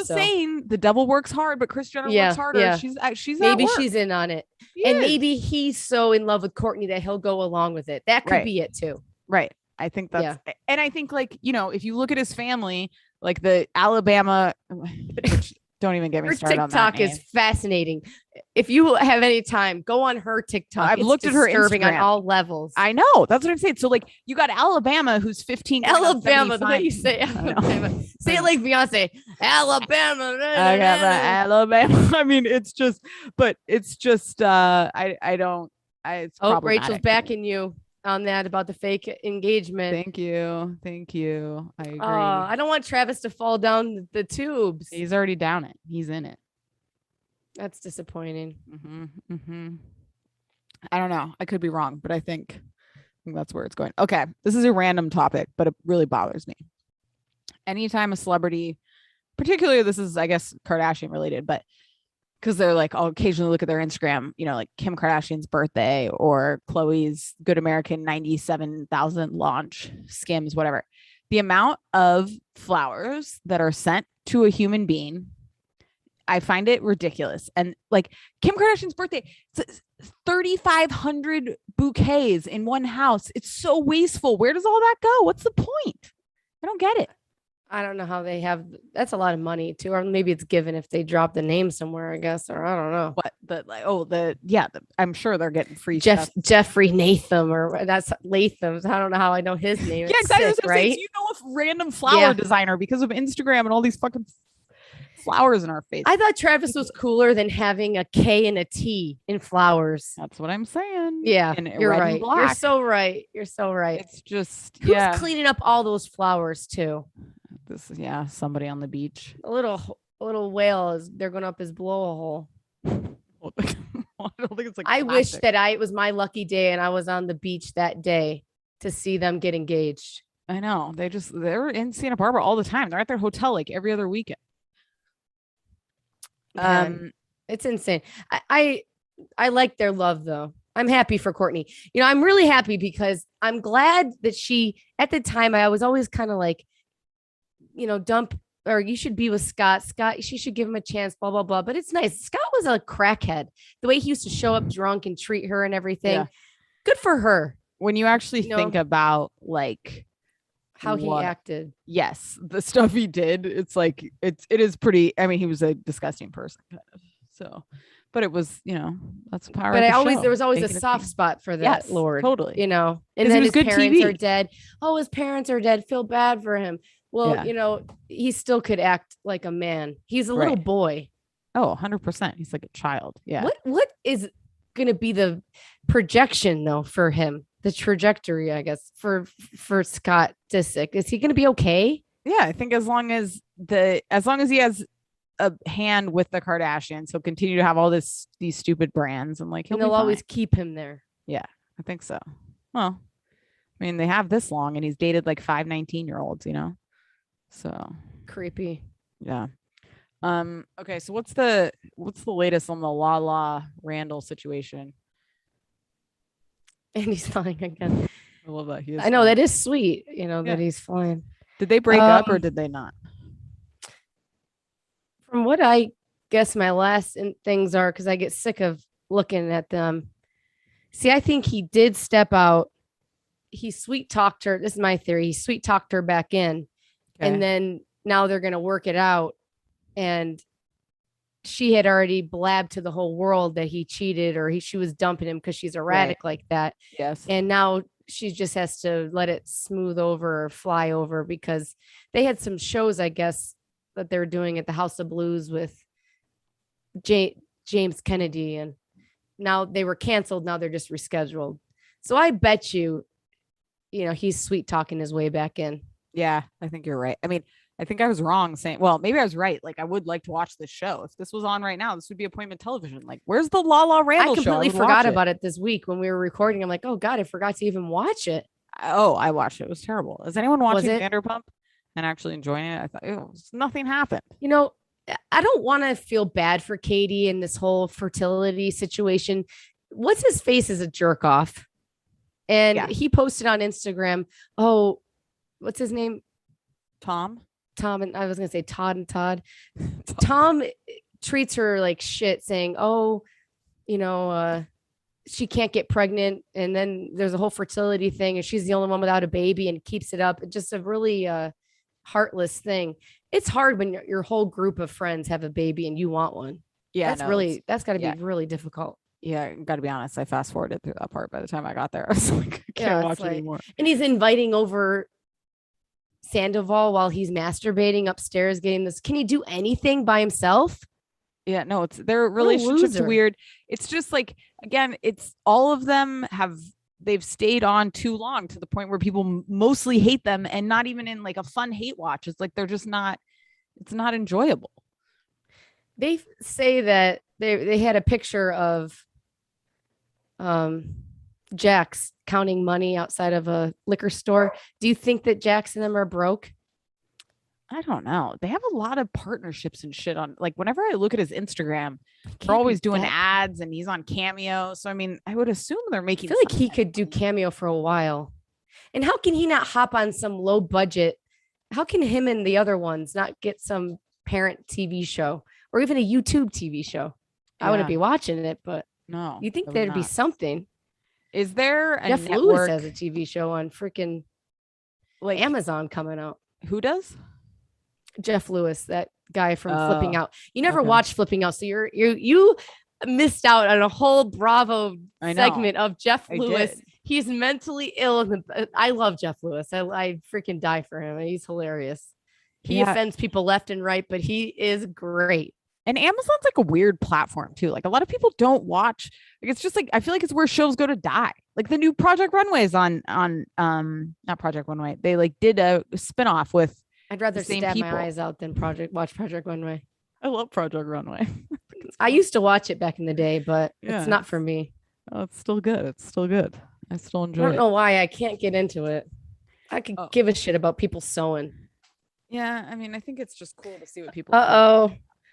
Speaker 3: Saying the devil works hard, but Kris Jenner works harder.
Speaker 1: Yeah.
Speaker 3: She's
Speaker 1: maybe she's in on it, and maybe he's so in love with Kourtney that he'll go along with it. That could be it too.
Speaker 3: Right. I think that's and I think like if you look at his family, like the Alabama, which Don't even get me
Speaker 1: Her
Speaker 3: started on that
Speaker 1: TikTok
Speaker 3: name.
Speaker 1: is fascinating. If you have any time, go on her TikTok.
Speaker 3: I've
Speaker 1: It's
Speaker 3: looked at her
Speaker 1: disturbing on
Speaker 3: Instagram.
Speaker 1: all levels.
Speaker 3: I know. That's what I'm saying. So like you got Alabama, who's 15. going on
Speaker 1: Alabama, the way
Speaker 3: 75.
Speaker 1: you say
Speaker 3: I know.
Speaker 1: Alabama. Say it like Beyonce. Alabama.
Speaker 3: I got my Alabama. I mean, it's just I don't it's
Speaker 1: Oh,
Speaker 3: problematic
Speaker 1: Rachel's
Speaker 3: to me.
Speaker 1: backing you on that about the fake engagement.
Speaker 3: Thank you. I agree.
Speaker 1: I don't want Travis to fall down the tubes.
Speaker 3: He's already down it. He's in it.
Speaker 1: That's disappointing.
Speaker 3: I don't know. I could be wrong, but I think that's where it's going. Okay. This is a random topic, but it really bothers me. Anytime a celebrity, particularly this is, I guess, Kardashian related, but because they're like, I'll occasionally look at their Instagram, you know, like Kim Kardashian's birthday or Khloe's Good American 97,000 launch, Skims, whatever. The amount of flowers that are sent to a human being, I find it ridiculous. And like Kim Kardashian's birthday, 3,500 bouquets in one house. It's so wasteful. Where does all that go? What's the point? I don't get it.
Speaker 1: I don't know how they have. That's a lot of money too, or maybe it's given if they drop the name somewhere, I guess, or I don't know.
Speaker 3: What I'm sure they're getting free stuff.
Speaker 1: Jeffrey Natham, or that's Latham's. I don't know how I know his name.
Speaker 3: Yeah,
Speaker 1: It's
Speaker 3: exactly.
Speaker 1: sick, right?
Speaker 3: You know, a random flower designer because of Instagram and all these fucking flowers in our face.
Speaker 1: I thought Travis was cooler than having a K and a T in flowers.
Speaker 3: That's what I'm saying.
Speaker 1: Yeah,
Speaker 3: and
Speaker 1: you're
Speaker 3: red
Speaker 1: right.
Speaker 3: and black.
Speaker 1: You're so right. You're so right.
Speaker 3: It's just
Speaker 1: Who's cleaning up all those flowers too?
Speaker 3: Somebody on the beach.
Speaker 1: A little whale they're going up his blowhole.
Speaker 3: I don't think it's like
Speaker 1: I wish
Speaker 3: plastic.
Speaker 1: that it was my lucky day and I was on the beach that day to see them get engaged.
Speaker 3: I know. They're in Santa Barbara all the time. They're at their hotel like every other weekend.
Speaker 1: It's insane. I like their love though. I'm happy for Courtney. You know, I'm really happy because I'm glad that she, at the time, I was always kind of like, you know, you should be with Scott. She should give him a chance, blah, blah, blah. But it's nice. Scott was a crackhead. The way he used to show up drunk and treat her and everything.
Speaker 3: Yeah.
Speaker 1: Good for her.
Speaker 3: When you actually think about like
Speaker 1: how he acted.
Speaker 3: Yes. The stuff he did. It's like, it is pretty, I mean, he was a disgusting person kind of. So, but it was, you know, that's power.
Speaker 1: But there was always a soft spot for that Lord.
Speaker 3: Totally.
Speaker 1: You know, and then his parents
Speaker 3: TV.
Speaker 1: are dead. Oh, his parents are dead. Feel bad for him. Well, you know, he still could act like a man. He's a little boy.
Speaker 3: Oh, 100%. He's like a child. Yeah.
Speaker 1: What is going to be the projection though for him? The trajectory, I guess, for Scott Disick. Is he going to be okay?
Speaker 3: Yeah, I think as long as he has a hand with the Kardashians, he'll continue to have all these stupid brands and like
Speaker 1: they'll always keep him there.
Speaker 3: Yeah, I think so. Well, I mean, they have this long and he's dated like 5 19-year-olds, you know? So
Speaker 1: creepy.
Speaker 3: Yeah. Okay, so what's the latest on the Lala Randall situation?
Speaker 1: And he's flying again.
Speaker 3: I love that.
Speaker 1: I know that is sweet, you know, that he's flying.
Speaker 3: Did they break up or did they not?
Speaker 1: From what I guess my last things are, because I get sick of looking at them. See, I think he did step out. He sweet talked her. This is my theory. He sweet talked her back in. Okay. And then now they're going to work it out. And she had already blabbed to the whole world that he cheated or she was dumping him because she's erratic like that.
Speaker 3: Yes.
Speaker 1: And now she just has to let it smooth over or fly over because they had some shows, I guess, that they're doing at the House of Blues with James Kennedy. And now they were canceled. Now they're just rescheduled. So I bet you know, he's sweet talking his way back in.
Speaker 3: Yeah, I think you're right. I mean, I think I was wrong saying, well, maybe I was right. Like, I would like to watch this show. If this was on right now, this would be appointment television. Like, where's the Lala Randall show?
Speaker 1: I completely forgot about it this week when we were recording. I'm like, oh God, I forgot to even watch it.
Speaker 3: Oh, I watched it. It was terrible. Is anyone watching Vanderpump and actually enjoying it? I thought nothing happened.
Speaker 1: You know, I don't want to feel bad for Katie in this whole fertility situation. What's his face is a jerk off. And he posted on Instagram, oh, what's his name? Tom, and I was going to say Todd and Todd. Tom treats her like shit saying, oh, you know, she can't get pregnant. And then there's a whole fertility thing and she's the only one without a baby and keeps it up. It's just a really heartless thing. it's hard when your whole group of friends have a baby and you want one.
Speaker 3: Yeah,
Speaker 1: that's got to be
Speaker 3: yeah.
Speaker 1: really difficult.
Speaker 3: Yeah, got to be honest. I fast forwarded through that part. By the time I got there, I was like, I can't watch it anymore.
Speaker 1: And he's inviting over Sandoval while he's masturbating upstairs, getting this. Can he do anything by himself?
Speaker 3: Yeah, no, it's their relationship's weird. It's just like, again, it's all of them they've stayed on too long to the point where people mostly hate them, and not even in like a fun hate watch. It's like they're just not. It's not enjoyable.
Speaker 1: They say that they had a picture of Jax counting money outside of a liquor store. Do you think that Jax and them are broke?
Speaker 3: I don't know. They have a lot of partnerships and shit on. Like whenever I look at his Instagram, they're always doing ads, and he's on Cameo. So I mean, I would assume they're making.
Speaker 1: I feel like he could do Cameo for a while. And how can he not hop on some low budget? How can him and the other ones not get some parent TV show or even a YouTube TV show? I wouldn't be watching it, but
Speaker 3: no,
Speaker 1: you think there'd be something?
Speaker 3: Is there a
Speaker 1: Jeff
Speaker 3: network?
Speaker 1: Lewis has a TV show on freaking
Speaker 3: like
Speaker 1: Amazon coming out.
Speaker 3: Who does?
Speaker 1: Jeff Lewis, that guy from Flipping Out. You never watched Flipping Out, so you missed out on a whole Bravo segment of Jeff Lewis. He's mentally ill. I love Jeff Lewis. I freaking die for him. He's hilarious. He offends people left and right, but he is great.
Speaker 3: And Amazon's like a weird platform too. Like a lot of people don't watch. Like it's just like, I feel like it's where shows go to die. Like the new Project Runway is on not Project Runway. They like did a spinoff with.
Speaker 1: I'd rather stab my eyes out than watch Project Runway.
Speaker 3: I love Project Runway.
Speaker 1: I used to watch it back in the day, but it's not for me.
Speaker 3: Oh, it's still good. It's still good. I still enjoy it.
Speaker 1: I don't know why I can't get into it. I could give a shit about people sewing.
Speaker 3: Yeah, I mean, I think it's just cool to see what people.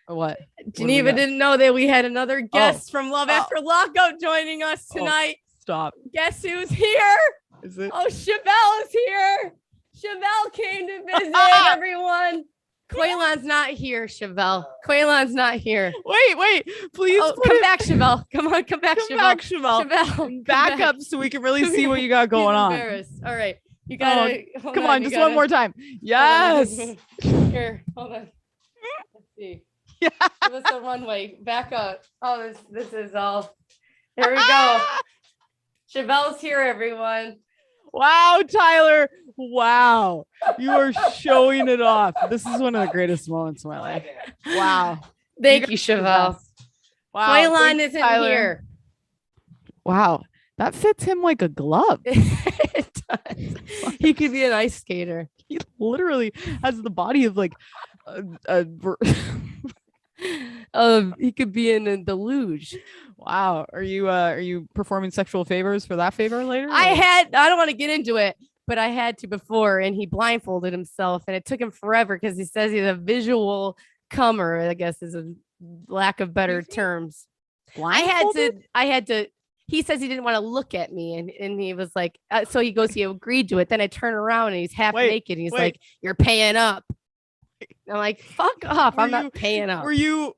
Speaker 3: What?
Speaker 1: Geneva didn't know that we had another guest from Love After Lockout joining us tonight.
Speaker 3: Stop.
Speaker 1: Guess who's here?
Speaker 3: Is it?
Speaker 1: Oh, Chevelle is here. Chevelle came to visit everyone. Quaylon's not here, Chevelle. Quaylon's not here.
Speaker 3: Wait, please.
Speaker 1: Come back, Chevelle. Come on, come back, Chevelle.
Speaker 3: Chevelle. Back up so we can really see what you got going on.
Speaker 1: All right. You gotta
Speaker 3: come on, just one more time. Yes.
Speaker 1: Here, hold on. Let's see. Yeah. Give us a runway. Back up. Oh, this is all. There we go. Chevelle's here, everyone.
Speaker 3: Wow, Tyler. Wow. You are showing it off. This is one of the greatest moments of my life. Wow.
Speaker 1: Thank you, Chevelle.
Speaker 3: Wow.
Speaker 1: Quaylon isn't here.
Speaker 3: Wow. That fits him like a glove.
Speaker 1: It does. He could be an ice skater.
Speaker 3: He literally has the body of like
Speaker 1: he could be in the luge.
Speaker 3: Wow. Are you performing sexual favors for that favor later?
Speaker 1: I don't want to get into it, but I had to before, and he blindfolded himself, and it took him forever because he says he's a visual comer, I guess is a lack of better terms.
Speaker 3: Blindfolded?
Speaker 1: I had to he says he didn't want to look at me, and he was like, so he goes, he agreed to it. Then I turn around and he's half naked. And he's like, you're paying up. I'm like, fuck off. I'm not paying up.
Speaker 3: Were you?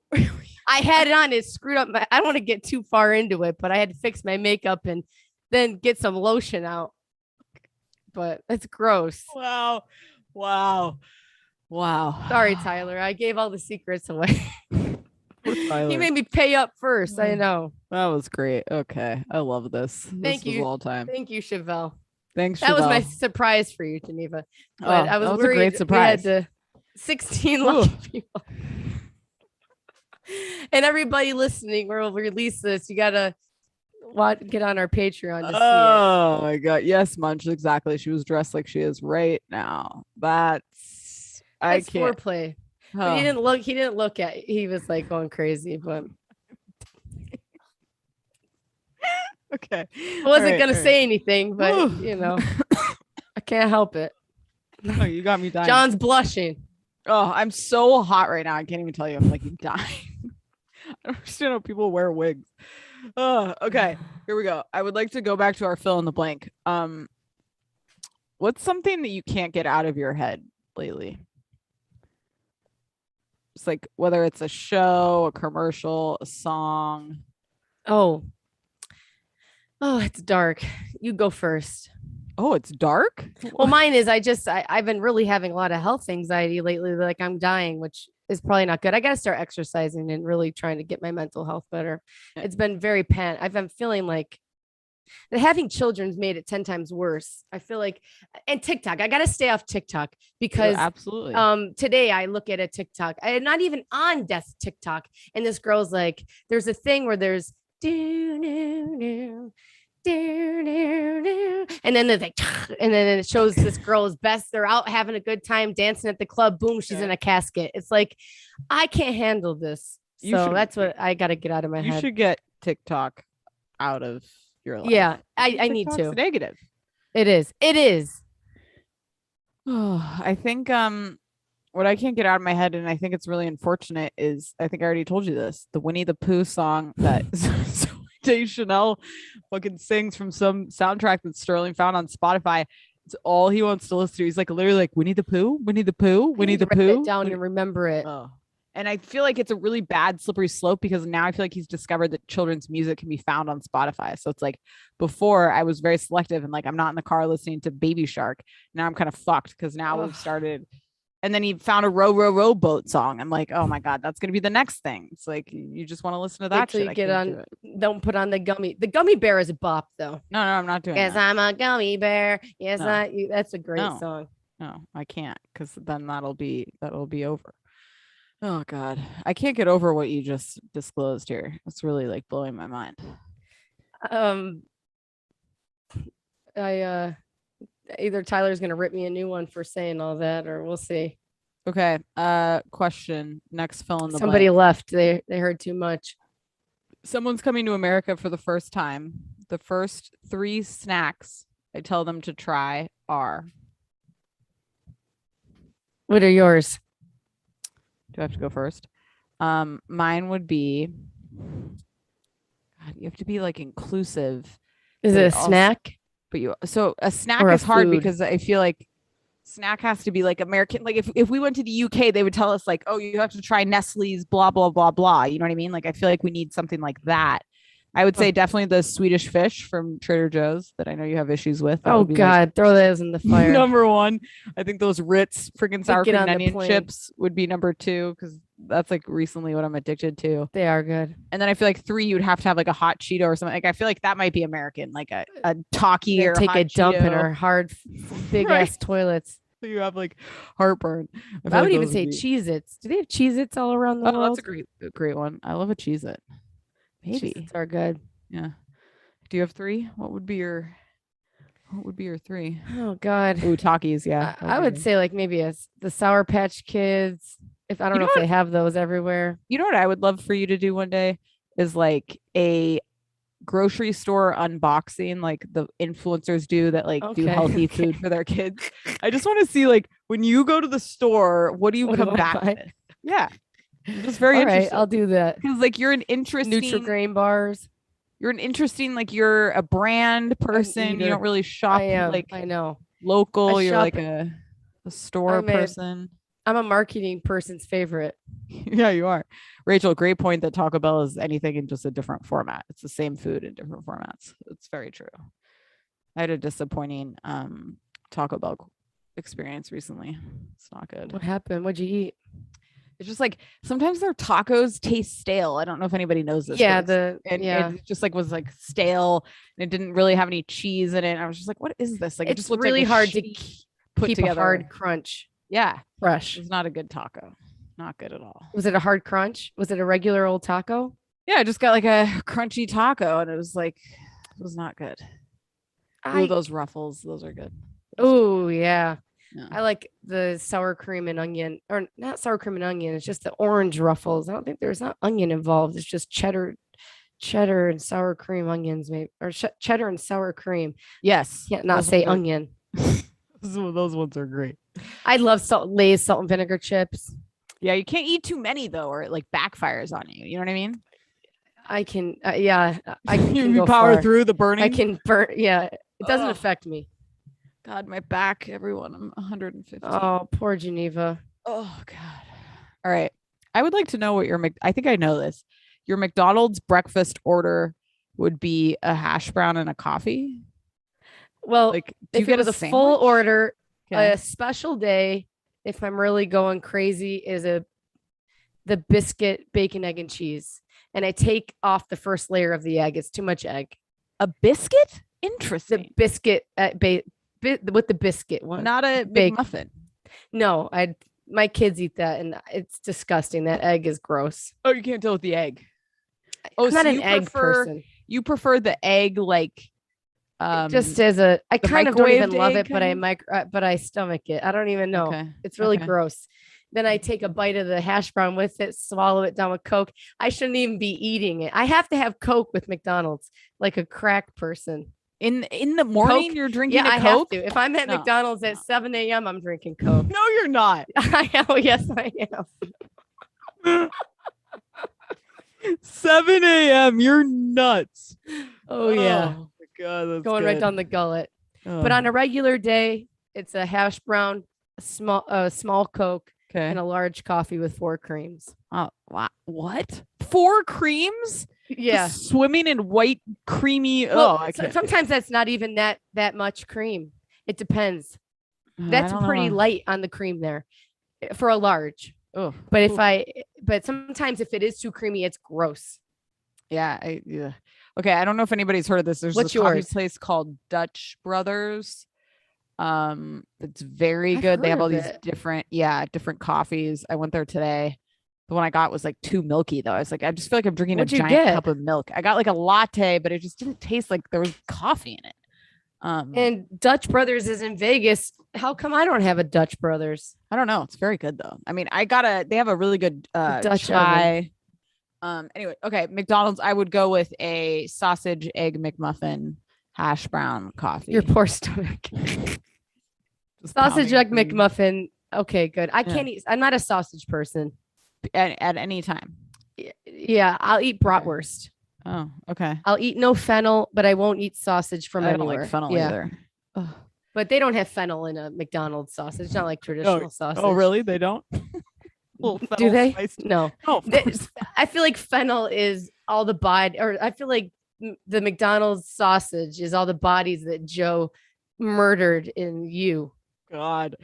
Speaker 1: I had it on. It screwed up. I don't want to get too far into it, but I had to fix my makeup and then get some lotion out. But it's gross.
Speaker 3: Wow.
Speaker 1: Sorry, Tyler. I gave all the secrets away. He made me pay up first. I know.
Speaker 3: That was great. Okay. I love this.
Speaker 1: Thank you.
Speaker 3: All time.
Speaker 1: Thank you, Chevelle.
Speaker 3: Thanks,
Speaker 1: That
Speaker 3: Chevelle.
Speaker 1: was my surprise for you, Geneva. But I was worried.
Speaker 3: A great surprise.
Speaker 1: We had 16 lucky people. And everybody listening, we'll release this. You gotta get on our Patreon to see it.
Speaker 3: Oh my god. Yes, Munch. Exactly. She was dressed like she is right now. That's I can't
Speaker 1: foreplay. But he didn't look at it. He was like going crazy, but
Speaker 3: okay.
Speaker 1: I wasn't gonna say anything, but I can't help it.
Speaker 3: Oh, you got me dying.
Speaker 1: John's blushing.
Speaker 3: Oh, I'm so hot right now. I can't even tell you. I'm like dying. I don't understand how people wear wigs. Oh, okay. Here we go. I would like to go back to our fill in the blank. What's something that you can't get out of your head lately? It's like whether it's a show, a commercial, a song.
Speaker 1: Oh, it's dark. You go first.
Speaker 3: Oh, it's dark?
Speaker 1: Well, mine is I've been really having a lot of health anxiety lately. Like I'm dying, which is probably not good. I got to start exercising and really trying to get my mental health better. It's been very I've been feeling like having children's made it 10 times worse. I feel like, and TikTok, I got to stay off TikTok because
Speaker 3: absolutely.
Speaker 1: Today I look at a TikTok, I'm not even on death TikTok. And this girl's like, there's a thing where there's and then there's like, and then it shows this girl is best. They're out having a good time dancing at the club. Boom, she's in a casket. It's like, I can't handle this. So that's what I got to get out of my head.
Speaker 3: You should get TikTok out of your life.
Speaker 1: Yeah, I need to.
Speaker 3: It's negative.
Speaker 1: It is.
Speaker 3: Oh, I think what I can't get out of my head, and I think it's really unfortunate, is I think I already told you this, the Winnie the Pooh song that Dave Chanel fucking sings from some soundtrack that Sterling found on Spotify. It's all he wants to listen to. He's like literally like Winnie the Pooh, Winnie the Pooh, Winnie the Pooh.
Speaker 1: Write it down and remember it.
Speaker 3: Oh. And I feel like it's a really bad slippery slope because now I feel like he's discovered that children's music can be found on Spotify. So it's like before I was very selective and like I'm not in the car listening to Baby Shark. Now I'm kind of fucked because now we've started. And then he found a row boat song. I'm like, oh my God, that's gonna be the next thing. It's like you just want to listen to that shit.
Speaker 1: You get on. Don't put on the gummy. The gummy bear is a bop though.
Speaker 3: No, I'm not doing.
Speaker 1: Yes,
Speaker 3: that.
Speaker 1: I'm a gummy bear. Yes, that's a great song.
Speaker 3: No, I can't because then that'll be over. Oh God, I can't get over what you just disclosed here. It's really like blowing my mind.
Speaker 1: Either Tyler's gonna rip me a new one for saying all that, or we'll see.
Speaker 3: Okay. Question. Next fill in the
Speaker 1: Somebody
Speaker 3: blank.
Speaker 1: left. They heard too much.
Speaker 3: Someone's coming to America for the first time. The first 3 snacks I tell them to try are.
Speaker 1: What are yours?
Speaker 3: Do I have to go first? Mine would be. God, you have to be like inclusive.
Speaker 1: Is it a snack?
Speaker 3: So a snack
Speaker 1: Or
Speaker 3: is hard
Speaker 1: food?
Speaker 3: because I feel like snack has to be like American. Like if we went to the UK, they would tell us like, oh, you have to try Nestle's blah, blah, blah, blah. You know what I mean? Like, I feel like we need something like that. I would say definitely the Swedish fish from Trader Joe's that I know you have issues with. That
Speaker 1: Oh
Speaker 3: would be
Speaker 1: God, throw those in the fire.
Speaker 3: number 1. I think those Ritz freaking sour
Speaker 1: Get
Speaker 3: cream
Speaker 1: on the
Speaker 3: onion
Speaker 1: plane.
Speaker 3: chips would be number 2 because that's like recently what I'm addicted to.
Speaker 1: They are good.
Speaker 3: And then I feel like 3, you'd have to have like a hot Cheeto or something. Like I feel like that might be American, like a Taki or
Speaker 1: Take
Speaker 3: hot
Speaker 1: a dump in
Speaker 3: Cheeto.
Speaker 1: our hard, big ass toilets.
Speaker 3: So you have like heartburn.
Speaker 1: I would even say Cheez-Its. Do they have Cheez-Its all around the world?
Speaker 3: That's a great one. I love a Cheez-It. Maybe.
Speaker 1: Cheez-Its are good.
Speaker 3: Yeah. Do you have 3? What would be your 3?
Speaker 1: Oh God.
Speaker 3: Ooh, Takis, yeah.
Speaker 1: I would say like maybe the Sour Patch Kids. If I don't know if they have those everywhere.
Speaker 3: You know what I would love for you to do one day is like a grocery store unboxing, like the influencers do that, like do healthy food for their kids. I just want to see like when you go to the store, what do you come back with? Yeah. I'm just very interested.
Speaker 1: I'll do that.
Speaker 3: Because like you're an interesting
Speaker 1: Nutri-Grain bars.
Speaker 3: You're an interesting, like you're a brand person. You don't really shop like
Speaker 1: I know
Speaker 3: local. You're like a store person.
Speaker 1: I'm a marketing person's favorite.
Speaker 3: Yeah, you are. Rachel, great point that Taco Bell is anything in just a different format. It's the same food in different formats. It's very true. I had a disappointing Taco Bell experience recently. It's not good.
Speaker 1: What happened? What'd you eat?
Speaker 3: It's just like sometimes their tacos taste stale. I don't know if anybody knows this.
Speaker 1: Yeah,
Speaker 3: it just like was like stale and it didn't really have any cheese in it. I was just like, what is this? Like,
Speaker 1: it's
Speaker 3: it just looked
Speaker 1: really
Speaker 3: like
Speaker 1: hard to
Speaker 3: put
Speaker 1: keep
Speaker 3: together.
Speaker 1: A hard crunch.
Speaker 3: Yeah,
Speaker 1: fresh.
Speaker 3: It's not a good taco. Not good at all.
Speaker 1: Was it a hard crunch? Was it a regular old taco?
Speaker 3: Yeah, I just got like a crunchy taco and it was not good. Ooh, those Ruffles, those are good.
Speaker 1: Oh yeah. I like the sour cream and onion, or not sour cream and onion. It's just the orange Ruffles. I don't think there's not onion involved. It's just cheddar and sour cream onions, maybe, or cheddar and sour cream.
Speaker 3: Yes.
Speaker 1: Can't not say onion.
Speaker 3: Those ones are great.
Speaker 1: I love Lay's salt and vinegar chips.
Speaker 3: Yeah, you can't eat too many though, or it like backfires on you. You know what I mean?
Speaker 1: I can, I can
Speaker 3: you power through the burning.
Speaker 1: I can burn. Yeah, it doesn't affect me.
Speaker 3: God, my back, everyone. I'm 150.
Speaker 1: Oh, poor Geneva.
Speaker 3: Oh, God. All right. I would like to know what I think I know this. Your McDonald's breakfast order would be a hash brown and a coffee?
Speaker 1: Well,
Speaker 3: Like, do
Speaker 1: if
Speaker 3: you get
Speaker 1: it was
Speaker 3: a
Speaker 1: a full
Speaker 3: sandwich?
Speaker 1: order,
Speaker 3: Okay.
Speaker 1: a special day, if I'm really going crazy, is the biscuit, bacon, egg, and cheese. And I take off the first layer of the egg. It's too much egg.
Speaker 3: A biscuit?
Speaker 1: The
Speaker 3: Interesting.
Speaker 1: biscuit with the biscuit one.
Speaker 3: Not a
Speaker 1: Bake-
Speaker 3: McMuffin.
Speaker 1: No, my kids eat that, and it's disgusting. That egg is gross.
Speaker 3: Oh, you can't deal with the egg. Oh,
Speaker 1: I'm not
Speaker 3: so
Speaker 1: an
Speaker 3: you
Speaker 1: egg
Speaker 3: prefer
Speaker 1: person.
Speaker 3: you prefer the egg like
Speaker 1: Just as I
Speaker 3: the
Speaker 1: kind of don't even
Speaker 3: microwaved
Speaker 1: love
Speaker 3: egg
Speaker 1: it, but I stomach it. I don't even know.
Speaker 3: Okay.
Speaker 1: It's really
Speaker 3: Okay.
Speaker 1: gross. Then I take a bite of the hash brown with it, swallow it down with Coke. I shouldn't even be eating it. I have to have Coke with McDonald's, like a crack person.
Speaker 3: In the morning
Speaker 1: Coke?
Speaker 3: you're drinking
Speaker 1: Yeah,
Speaker 3: a
Speaker 1: I
Speaker 3: Coke?
Speaker 1: have to. If I'm at
Speaker 3: No,
Speaker 1: McDonald's at 7 a.m., I'm drinking Coke.
Speaker 3: No, you're not.
Speaker 1: Oh, yes, I am.
Speaker 3: 7 a.m. You're nuts.
Speaker 1: Oh, yeah.
Speaker 3: Oh my god, that's
Speaker 1: Going right down the gullet. But on a regular day, it's a hash brown, a small Coke,
Speaker 3: okay.
Speaker 1: and a large coffee with 4 creams.
Speaker 3: Oh, what? 4 creams?
Speaker 1: Yeah.
Speaker 3: Just swimming in white creamy.
Speaker 1: Well,
Speaker 3: I can't.
Speaker 1: sometimes that's not even that much cream. It depends.
Speaker 3: I
Speaker 1: That's
Speaker 3: don't
Speaker 1: pretty
Speaker 3: know.
Speaker 1: light on the cream there for a large.
Speaker 3: Oh,
Speaker 1: But sometimes if it is too creamy, it's gross.
Speaker 3: yeah. Okay, I don't know if anybody's heard of this. There's
Speaker 1: What's
Speaker 3: this coffee
Speaker 1: yours?
Speaker 3: place called Dutch Brothers. It's very
Speaker 1: I've
Speaker 3: good. They
Speaker 1: heard
Speaker 3: have all
Speaker 1: of
Speaker 3: these
Speaker 1: it.
Speaker 3: different coffees. I went there today. The one I got was like too milky though. I was like, I just feel like I'm drinking
Speaker 1: What'd
Speaker 3: a
Speaker 1: you
Speaker 3: giant
Speaker 1: get?
Speaker 3: cup of milk. I got like a latte, but it just didn't taste like there was coffee in it.
Speaker 1: And Dutch Brothers is in Vegas. How come I don't have a Dutch Brothers?
Speaker 3: I don't know. It's very good though. I mean, they have a really good
Speaker 1: Dutch
Speaker 3: chai. Anyway, okay, McDonald's, I would go with a sausage egg McMuffin, hash brown coffee.
Speaker 1: Your poor stomach.
Speaker 3: Just
Speaker 1: Sausage
Speaker 3: pounding
Speaker 1: egg
Speaker 3: cream
Speaker 1: McMuffin. Okay, good. I
Speaker 3: Yeah.
Speaker 1: can't eat. I'm not a sausage person.
Speaker 3: at any time.
Speaker 1: Yeah, I'll eat bratwurst.
Speaker 3: Oh, okay.
Speaker 1: I'll eat no fennel, but I won't eat sausage from
Speaker 3: I don't
Speaker 1: anywhere.
Speaker 3: like fennel
Speaker 1: Yeah.
Speaker 3: either. Ugh.
Speaker 1: But they don't have fennel in a McDonald's sausage. It's not like traditional sausage.
Speaker 3: Oh, really? They don't? Little
Speaker 1: Do
Speaker 3: fennel
Speaker 1: they?
Speaker 3: spiced-
Speaker 1: No.
Speaker 3: Oh, of
Speaker 1: They-
Speaker 3: course.
Speaker 1: I feel like fennel is all the body, or I feel like the McDonald's sausage is all the bodies that Joe murdered in you.
Speaker 3: God,